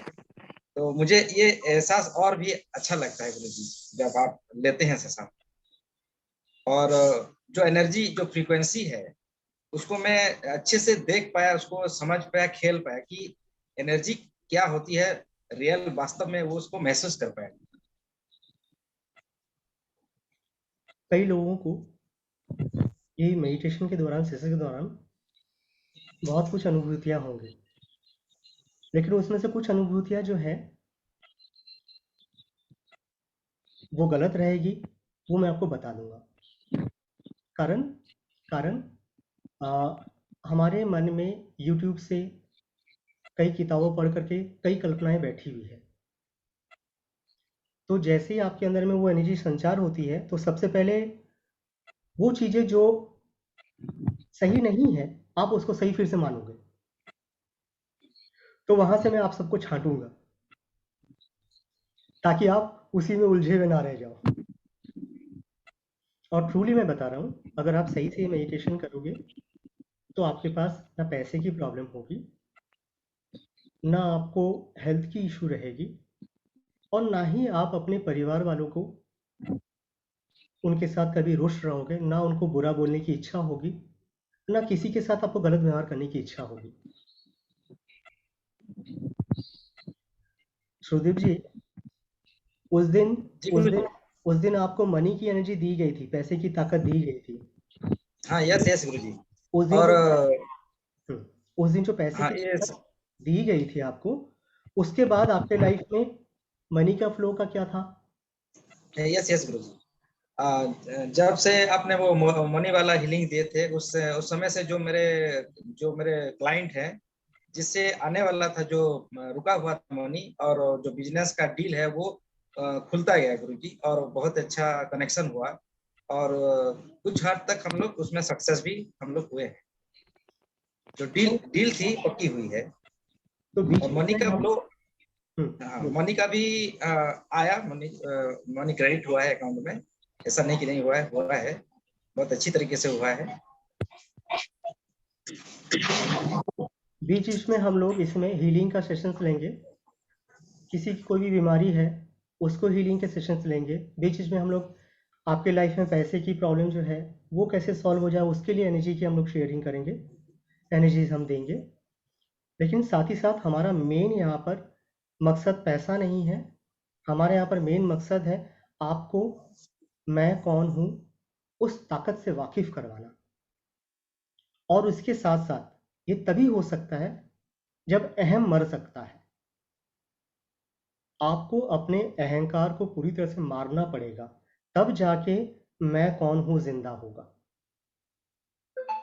तो मुझे ये एहसास और भी अच्छा लगता है गुरुजी जब आप लेते हैं सेशन। और जो एनर्जी जो फ्रीक्वेंसी है उसको मैं अच्छे से देख पाया, उसको समझ पाया, खेल पाया कि एनर्जी क्या होती है रियल वास्तव में, वो उसको महसूस कर पाया। कई लोगों को ये मेडिटेशन के दौरान, सेशन के दौरान बहुत कुछ अनुभूतियां होंगी, लेकिन उसमें से कुछ अनुभूतियां जो है वो गलत रहेगी, वो मैं आपको बता दूंगा। कारण कारण हमारे मन में यूट्यूब से कई किताबों पढ़ करके कई कल्पनाएं बैठी हुई है। तो जैसे ही आपके अंदर में वो एनर्जी संचार होती है, तो सबसे पहले वो चीजें जो सही नहीं है, आप उसको सही फिर से मानोगे। तो वहां से मैं आप सबको छांटूंगा ताकि आप उसी में उलझे हुए ना रह जाओ। और ट्रूली मैं बता रहा हूँ, अगर आप सही से मेडिटेशन करोगे तो आपके पास ना पैसे की प्रॉब्लम होगी, ना आपको हेल्थ की इशू रहेगी, और ना ही आप अपने परिवार वालों को उनके साथ कभी रुष्ट रहोगे, ना उनको बुरा बोलने की इच्छा होगी, ना किसी के साथ आपको गलत व्यवहार करने की इच्छा होगी। सुदीप जी, उस दिन जी उस गुरु दिन जी। उस दिन आपको मनी की एनर्जी दी गई थी, पैसे की ताकत दी गई थी। हाँ यस गुरु जी। उस दिन और जो हम्म, उस दिन जो पैसे हाँ की ये ताकत दी गई थी आपको, उसके बाद आपके लाइफ में मनी का फ्लो का क्या था? यस गुरु जी। जब से आपने वो मनी वाला हीलिंग दिए थे, उस समय से जो मेरे क्लाइंट हैं, जिससे आने वाला था जो रुका हुआ था मनी, और जो बिजनेस का डील है वो खुलता गया गुरुजी, और बहुत अच्छा कनेक्शन हुआ। और कुछ हद तक हम लोग उसमें सक्सेस भी हम लोग हुए हैं। जो डील तो डील थी पक्की हुई है। तो बीच और बीच मनी में का हम फ्लो, हाँ बोलिए। मनी का भी आया। मनी क्रेडिट हुआ है अकाउंट में। ऐसा नहीं कि नहीं हुआ है। बहुत अच्छी तरीके से हुआ है। बीच बीच में हम लोग इसमें हीलिंग का सेशंस लेंगे। किसी की कोई भी बीमारी है, उसको हीलिंग के सेशंस लेंगे। बीच बीच में हम लोग आपके लाइफ में पैसे की प्रॉब्लम जो है वो कैसे सॉल्व हो जाए, उसके लिए एनर्जी की हम लोग शेयरिंग करेंगे, एनर्जीज हम देंगे। लेकिन साथ ही साथ हमारा मेन यहाँ पर मकसद पैसा नहीं है। हमारे यहाँ पर मेन मकसद है आपको मैं कौन हूँ उस ताकत से वाकिफ करवाना। और उसके साथ साथ ये तभी हो सकता है जब अहम मर सकता है। आपको अपने अहंकार को पूरी तरह से मारना पड़ेगा, तब जाके मैं कौन हूं जिंदा होगा।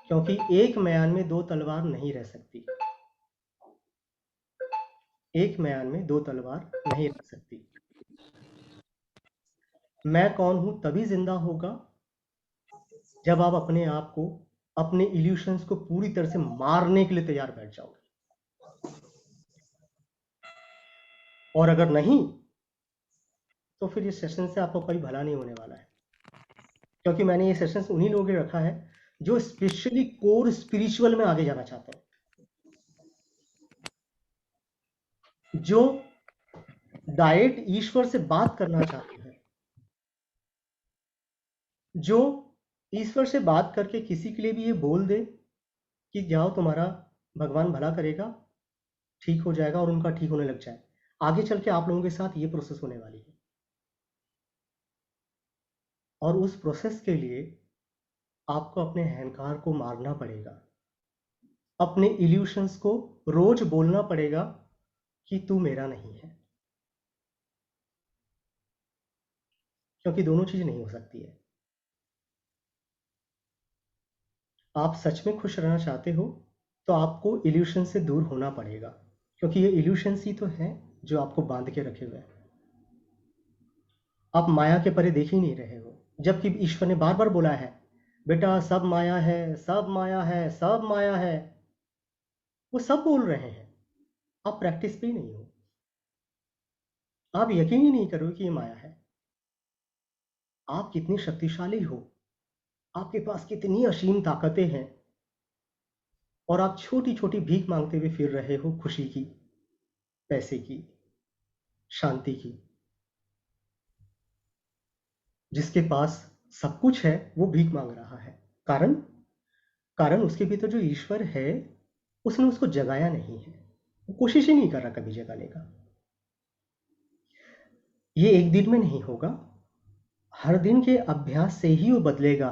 क्योंकि एक म्यान में दो तलवार नहीं रह सकती। एक म्यान में दो तलवार नहीं रह सकती। मैं कौन हूं तभी जिंदा होगा जब आप अपने आप को अपने इल्यूशंस को पूरी तरह से मारने के लिए तैयार बैठ जाओगे। और अगर नहीं तो फिर इस सेशन से आपको कोई भला नहीं होने वाला है, क्योंकि मैंने ये सेशन उन्हीं लोगों के रखा है जो स्पेशली कोर स्पिरिचुअल में आगे जाना चाहते हैं, जो डायरेक्ट ईश्वर से बात करना चाहते हैं, जो ईश्वर से बात करके किसी के लिए भी ये बोल दे कि जाओ तुम्हारा भगवान भला करेगा, ठीक हो जाएगा, और उनका ठीक होने लग जाए। आगे चल के आप लोगों के साथ ये प्रोसेस होने वाली है, और उस प्रोसेस के लिए आपको अपने अहंकार को मारना पड़ेगा, अपने इल्यूशंस को रोज बोलना पड़ेगा कि तू मेरा नहीं है, क्योंकि दोनों चीज नहीं हो सकती है। आप सच में खुश रहना चाहते हो तो आपको इल्यूशन से दूर होना पड़ेगा, क्योंकि ये इल्यूशंस ही तो है जो आपको बांध के रखे हुए हैं। आप माया के परे देख ही नहीं रहे हो, जबकि ईश्वर ने बार बार बोला है, बेटा सब माया है, सब माया है, सब माया है। वो सब बोल रहे हैं, आप प्रैक्टिस पे ही नहीं हो, आप यकीन ही नहीं करो कि ये माया है। आप कितने शक्तिशाली हो, आपके पास कितनी असीम ताकतें हैं, और आप छोटी छोटी भीख मांगते हुए फिर रहे हो, खुशी की, पैसे की, शांति की। जिसके पास सब कुछ है वो भीख मांग रहा है, कारण उसके भीतर जो ईश्वर है उसने उसको जगाया नहीं है, वो कोशिश ही नहीं कर रहा कभी जगाने का। ये एक दिन में नहीं होगा, हर दिन के अभ्यास से ही वो बदलेगा।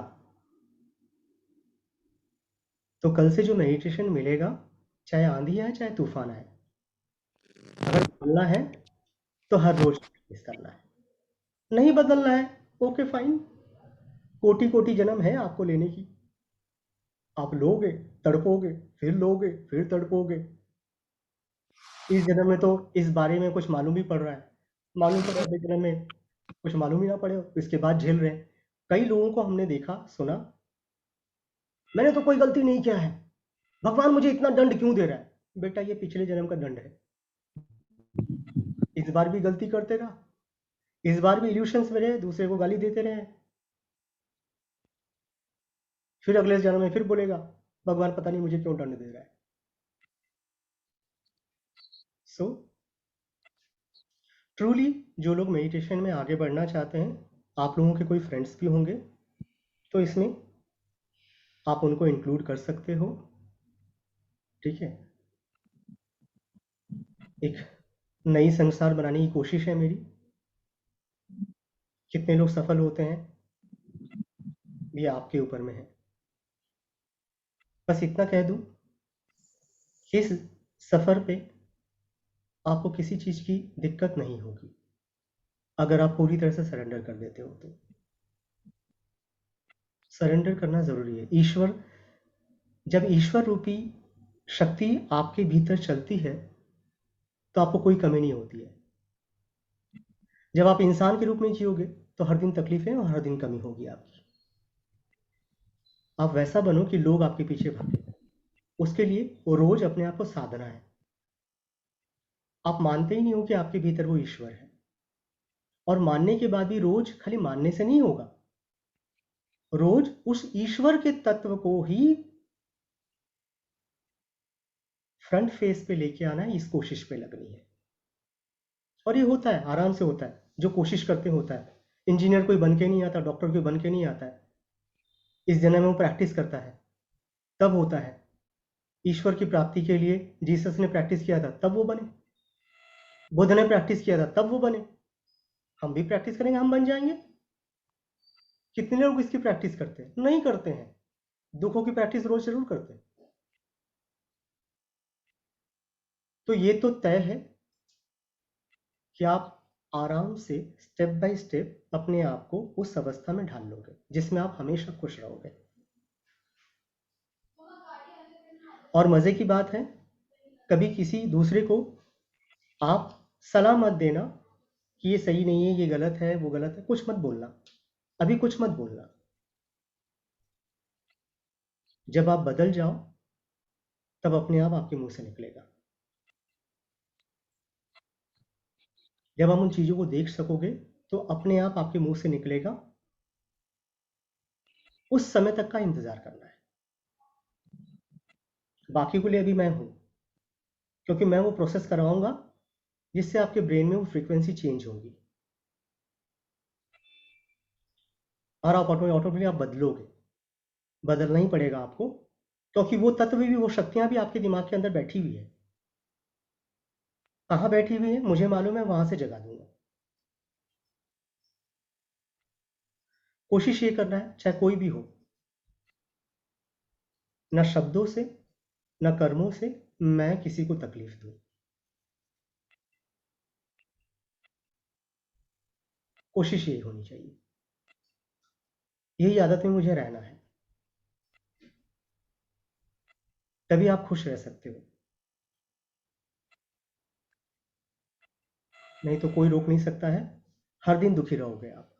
तो कल से जो मेडिटेशन मिलेगा, चाहे आंधी आए चाहे तूफान आए, अगर बदलना है तो हर रोज प्रैक्टिस करना है, नहीं बदलना है ओके फाइन, कोटि कोटि जन्म है आपको लेने की, आप लोगे, तड़पोगे, फिर लोगे, फिर तड़पोगे। इस जन्म में तो इस बारे में कुछ मालूम ही पड़ रहा है, मालूम पड़ा अगले जन्म में कुछ मालूम ही ना पड़े, इसके बाद झेल रहे हैं। कई लोगों को हमने देखा सुना, मैंने तो कोई गलती नहीं किया है, भगवान मुझे इतना दंड क्यों दे रहा है। बेटा ये पिछले जन्म का दंड है, इस बार भी गलती करते रहा, इस बार भी इल्यूशंस में रहे, दूसरे को गाली देते रहे, फिर अगले जन्म में फिर बोलेगा भगवान पता नहीं मुझे क्यों दंड दे रहा है। सो ट्रूली जो लोग मेडिटेशन में आगे बढ़ना चाहते हैं, आप लोगों के कोई फ्रेंड्स भी होंगे तो इसमें आप उनको इंक्लूड कर सकते हो, ठीक है। एक नई संसार बनाने की कोशिश है मेरी, कितने लोग सफल होते हैं ये आपके ऊपर में है। बस इतना कह दूं, इस सफर पे आपको किसी चीज की दिक्कत नहीं होगी अगर आप पूरी तरह से सरेंडर कर देते हो। तो सरेंडर करना जरूरी है। जब ईश्वर रूपी शक्ति आपके भीतर चलती है तो आपको कोई कमी नहीं होती है। जब आप इंसान के रूप में जियोगे तो हर दिन तकलीफें और हर दिन कमी होगी आपकी। आप वैसा बनो कि लोग आपके पीछे भागे, उसके लिए वो रोज अपने आप को साधना है। आप मानते ही नहीं हो कि आपके भीतर वो ईश्वर है, और मानने के बाद भी रोज खाली मानने से नहीं होगा, रोज उस ईश्वर के तत्व को ही फ्रंट फेस पे लेके आना है, इस कोशिश पे लगनी है। और ये होता है, आराम से होता है, जो कोशिश करते होता है। इंजीनियर कोई बन के नहीं आता, डॉक्टर कोई बन के नहीं आता है, इस जन्म में वो प्रैक्टिस करता है तब होता है। ईश्वर की प्राप्ति के लिए जीसस ने प्रैक्टिस किया था तब वो बने, बुद्ध ने प्रैक्टिस किया था तब वो बने। हम भी प्रैक्टिस करेंगे, हम बन जाएंगे। कितने लोग इसकी प्रैक्टिस करते हैं? नहीं करते हैं। दुखों की प्रैक्टिस रोज जरूर करते हैं। तो ये तो तय है कि आप आराम से स्टेप बाय स्टेप अपने आप को उस अवस्था में ढाल लोगे जिसमें आप हमेशा खुश रहोगे। और मजे की बात है, कभी किसी दूसरे को आप सलाह मत देना कि ये सही नहीं है, ये गलत है, वो गलत है, कुछ मत बोलना, अभी कुछ मत बोलना। जब आप बदल जाओ तब अपने आप आपके मुंह से निकलेगा। जब हम उन चीजों को देख सकोगे तो अपने आप आपके मुंह से निकलेगा। उस समय तक का इंतजार करना है। बाकी के लिए अभी मैं हूं, क्योंकि मैं वो प्रोसेस करवाऊंगा जिससे आपके ब्रेन में वो फ्रीक्वेंसी चेंज होगी और आप ऑटोमेटिकली आप बदलोगे। बदलना ही पड़ेगा आपको, क्योंकि वो तत्व भी, वो शक्तियां भी आपके दिमाग के अंदर बैठी हुई है। कहाँ बैठी हुई है मुझे मालूम है, वहां से जगा दूंगा। कोशिश ये करना है, चाहे कोई भी हो, न शब्दों से न कर्मों से मैं किसी को तकलीफ दूं। कोशिश यही होनी चाहिए। यही आदत में मुझे रहना है, तभी आप खुश रह सकते हो। नहीं तो कोई रोक नहीं सकता है, हर दिन दुखी रहोगे आप।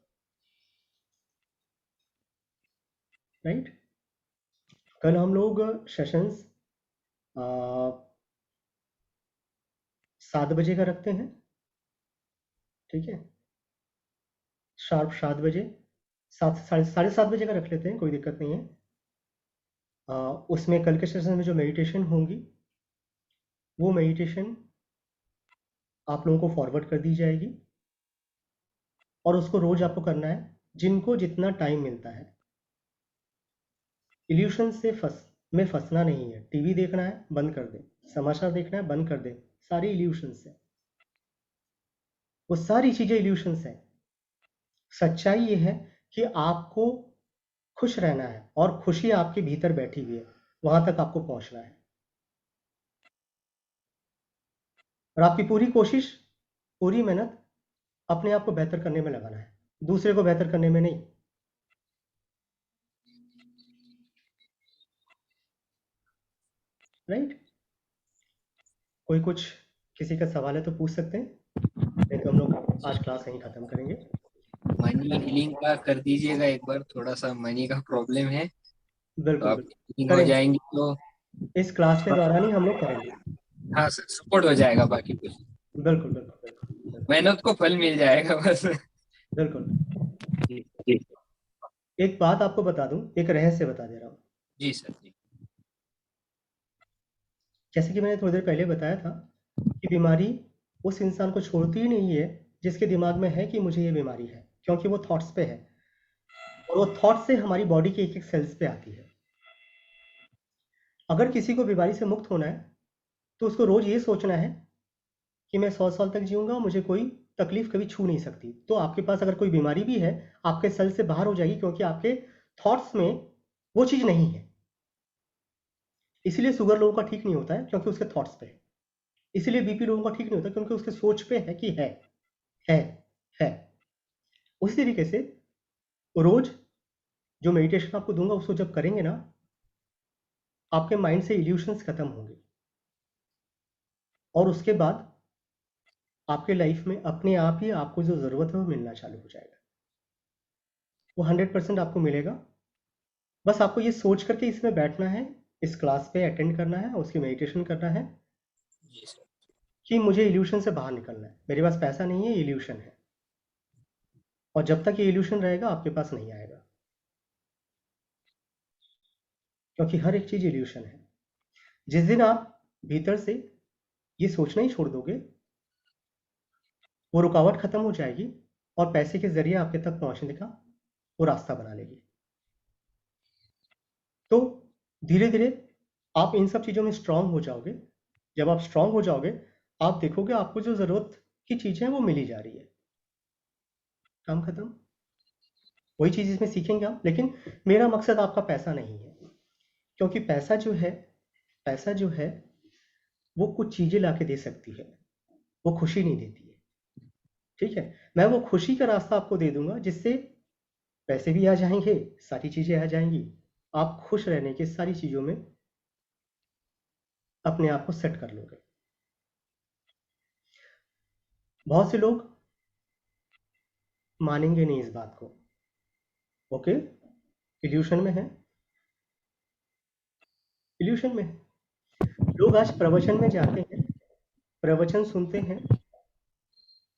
राइट। कल हम लोग सेशंस 7 बजे का रखते हैं, ठीक है? शार्प 7 बजे, 7 साढ़े 7 बजे का रख लेते हैं, कोई दिक्कत नहीं है। उसमें कल के सेशन में जो मेडिटेशन होंगी वो मेडिटेशन आप लोगों को फॉरवर्ड कर दी जाएगी और उसको रोज आपको करना है, जिनको जितना टाइम मिलता है। इल्यूशन से फंसना नहीं है। टीवी देखना है बंद कर दे, समाचार देखना है बंद कर दे, सारी इल्यूशंस है। वो सारी चीजें इल्यूशंस है। सच्चाई ये है कि आपको खुश रहना है और खुशी आपके भीतर बैठी हुई है, वहां तक आपको पहुंचना है। और आपकी पूरी कोशिश, पूरी मेहनत अपने आप को बेहतर करने में लगाना है, दूसरे को बेहतर करने में नहीं। राइट। कोई कुछ किसी का सवाल है तो पूछ सकते हैं, नहीं तो हम लोग आज क्लास यहीं खत्म करेंगे। मनी हीलिंग का कर दीजिएगा एक बार, थोड़ा सा मनी का प्रॉब्लम है, तो बिल्कुल आप बिल्कुल हीलिंग हो करेंगे, जाएंगी तो इस क्लास के दौरान ही हम लोग करेंगे। हाँ सर, सपोर्ट हो जाएगा, बाकी कुछ बिल्कुल बिल्कुल बिल्कुल बिल्कुल मेहनत को फल मिल जाएगा बस। बिल्कुल। जी जी। एक बात आपको बता दूं, एक रहस्य बता दे रहा हूँ। जी सर जी। जैसे कि मैंने थोड़ी देर पहले बताया था कि बीमारी उस इंसान को छोड़ती ही नहीं है जिसके दिमाग में है कि मुझे ये बीमारी है, क्योंकि वो थॉट्स पे है और वो थॉट से हमारी बॉडी के एक एक सेल्स पे आती है। अगर किसी को बीमारी से मुक्त होना है तो उसको रोज ये सोचना है कि मैं 100 साल तक जीऊंगा, मुझे कोई तकलीफ कभी छू नहीं सकती। तो आपके पास अगर कोई बीमारी भी है, आपके सेल से बाहर हो जाएगी, क्योंकि आपके थॉट्स में वो चीज नहीं है। इसीलिए शुगर लोगों का ठीक नहीं होता है, क्योंकि उसके थॉट्स पे है। इसीलिए बीपी लोगों का ठीक नहीं होता, क्योंकि उसके सोच पे है कि है है। उसी तरीके से रोज जो मेडिटेशन आपको दूंगा उसको जब करेंगे ना, आपके माइंड से इल्यूशंस खत्म होंगे और उसके बाद आपके लाइफ में अपने आप ही आपको जो जरूरत है वो मिलना चालू हो जाएगा। वो 100% आपको मिलेगा। बस आपको ये सोच करके इसमें बैठना है, इस क्लास पे अटेंड करना है, उसकी मेडिटेशन करना है जी सर। कि मुझे इल्यूशन से बाहर निकलना है। मेरे पास पैसा नहीं है, इल्यूशन है, और जब तक ये इल्यूशन रहेगा आपके पास नहीं आएगा, क्योंकि हर एक चीज इल्यूशन है। जिस दिन आप भीतर से ये सोचना ही छोड़ दोगे, वो रुकावट खत्म हो जाएगी और पैसे के जरिए आपके तक पहुंचने का वो रास्ता बना लेगी। तो धीरे धीरे आप इन सब चीजों में स्ट्रांग हो जाओगे। जब आप स्ट्रांग हो जाओगे, आप देखोगे आपको जो जरूरत की चीजें हैं वो मिली जा रही है। काम खत्म। वही चीज इसमें सीखेंगे आप, लेकिन मेरा मकसद आपका पैसा नहीं है, क्योंकि पैसा जो है वो कुछ चीजें लाके दे सकती है, वो खुशी नहीं देती है। ठीक है, मैं वो खुशी का रास्ता आपको दे दूंगा, जिससे पैसे भी आ जाएंगे, सारी चीजें आ जाएंगी, आप खुश रहने की सारी चीजों में अपने आप को सेट कर लोगे। बहुत से लोग मानेंगे नहीं इस बात को, ओके, इल्यूशन में है, इल्यूशन में है। लोग आज प्रवचन में जाते हैं, प्रवचन सुनते हैं,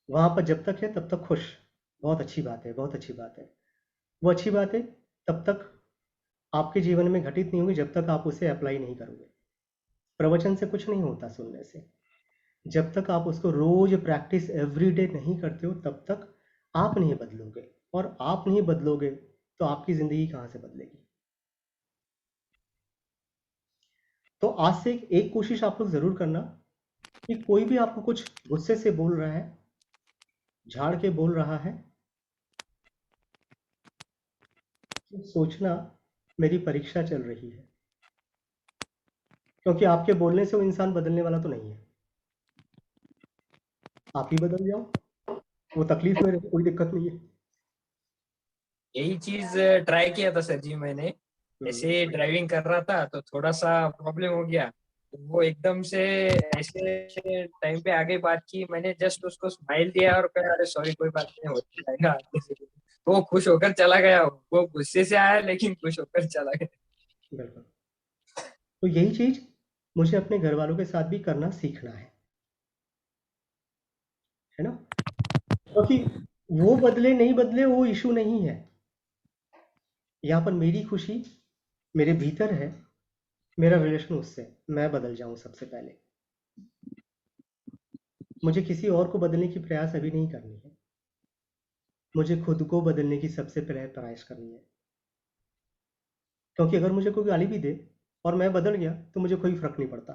वहां पर जब तक है तब तक खुश, बहुत अच्छी बात है, बहुत अच्छी बात है। वो अच्छी बात है तब तक आपके जीवन में घटित नहीं होगी जब तक आप उसे अप्लाई नहीं करोगे। प्रवचन से कुछ नहीं होता सुनने से, जब तक आप उसको रोज प्रैक्टिस एवरीडे नहीं करते हो तब तक आप नहीं बदलोगे, और आप नहीं बदलोगे तो आपकी जिंदगी कहां से बदलेगी। तो आज से एक कोशिश आप लोग जरूर करना कि कोई भी आपको कुछ गुस्से से बोल रहा है, झाड़ के बोल रहा है, तो सोचना मेरी परीक्षा चल रही है, क्योंकि आपके बोलने से वो इंसान बदलने वाला तो नहीं है। आप ही बदल जाओ, वो तकलीफ में रहे, कोई दिक्कत नहीं है। यही चीज ट्राई किया था सर जी मैंने। ऐसे ड्राइविंग कर रहा था तो थोड़ा सा प्रॉब्लम हो गया, तो वो एकदम से ऐसे टाइम पे आगे बात की, मैंने जस्ट उसको स्माइल दिया और कहा अरे सॉरी कोई बात नहीं, हो जाएगा आगे से। तो वो खुश होकर चला गया, वो गुस्से से आया लेकिन खुश होकर चला गया। बिल्कुल। तो यही चीज मुझे अपने घर वालों के साथ भी करना सीखना है ना, क्योंकि वो बदले नहीं बदले वो इशू नहीं है। यहाँ पर मेरी खुशी मेरे भीतर है, मेरा रिलेशन उससे, मैं बदल जाऊं सबसे पहले। मुझे किसी और को बदलने की प्रयास अभी नहीं करनी है, मुझे खुद को बदलने की सबसे पहले प्रयास करनी है। क्योंकि अगर मुझे कोई गाली भी दे और मैं बदल गया तो मुझे कोई फर्क नहीं पड़ता।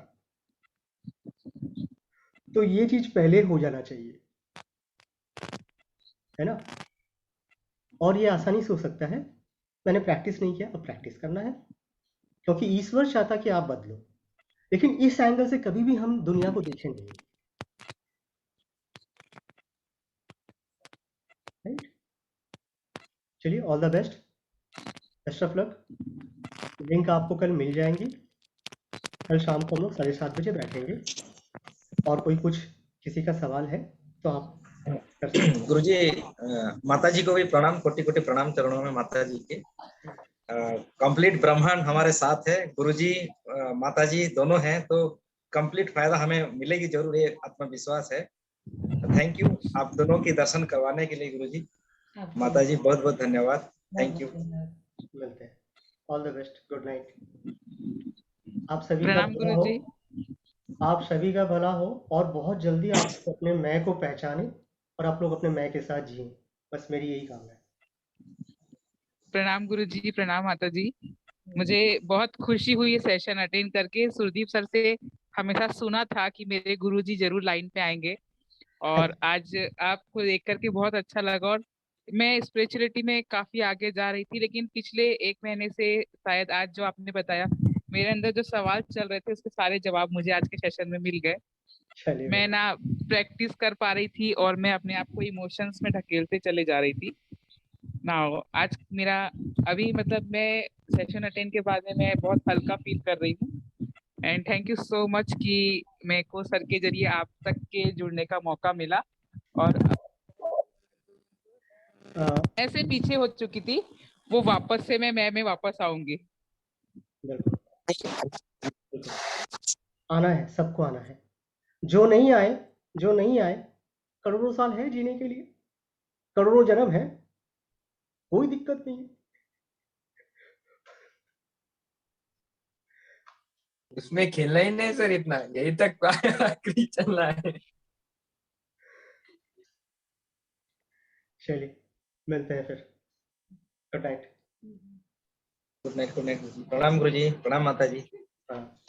तो ये चीज पहले हो जाना चाहिए, है ना। और ये आसानी से हो सकता है, मैंने प्रैक्टिस नहीं किया, अब प्रैक्टिस करना है, क्योंकि ईश्वर चाहता कि आप बदलो, लेकिन इस एंगल से कभी भी हम दुनिया को देखें नहीं। राइट, चलिए, all the best, best of luck. Link आपको कल मिल जाएंगी, कल शाम को हम लोग 7:30 बजे बैठेंगे। और कोई कुछ किसी का सवाल है तो आप कर सकते हैं। गुरुजी, माता जी को भी प्रणाम, कोटि कोटि प्रणाम चरणों में माता जी के। कंप्लीट ब्रह्मांड हमारे साथ है, गुरुजी माता जी दोनों हैं, तो कंप्लीट फायदा हमें मिलेगी जरूर, ये आत्मविश्वास है। थैंक यू आप दोनों की दर्शन करवाने के लिए गुरुजी। माता जी बहुत बहुत धन्यवाद, थैंक यू। मिलते हैं, all the best, good night. आप सभी का प्रणाम भला हो, गुरुजी। आप सभी का भला हो, और बहुत जल्दी आप अपने मैं को पहचाने और आप लोग अपने मैं के साथ जिए, बस मेरी यही कामना है। प्रणाम गुरुजी, प्रणाम माता जी। मुझे बहुत खुशी हुई ये सेशन अटेंड करके। सुरदीप सर से हमेशा सुना था कि मेरे गुरुजी जरूर लाइन पे आएंगे, और आज आपको देख करके बहुत अच्छा लगा। और मैं स्पिरिचुअलिटी में काफी आगे जा रही थी, लेकिन पिछले 1 महीने से शायद आज जो आपने बताया, मेरे अंदर जो सवाल चल रहे थे उसके सारे जवाब मुझे आज के सेशन में मिल गए। चलिए, मैं ना प्रैक्टिस कर पा रही थी और मैं अपने आप को इमोशंस में ढकेलते चले जा रही थी ना। आज मेरा अभी मतलब मैं सेशन अटेंड के बाद में मैं बहुत हल्का फील कर रही हूँ। And thank you so much कि मेरे को सर के जरिए आप तक के जुड़ने का मौका मिला। और ऐसे पीछे हो चुकी थी, वो वापस से मैं में वापस आऊंगी। बिल्कुल, आना है, सबको आना है। जो नहीं आए, जो नहीं आए, करोड़ों साल है जीने के लिए, करोड़ों जन्म है, कोई दिक्कत नहीं है। उसमें खेलना ही नहीं सर, इतना यही तक आखिरी चलना है। चलिए, मिलते हैं फिर, good night. Good night, good night. प्रणाम गुरुजी, प्रणाम माता जी। हाँ।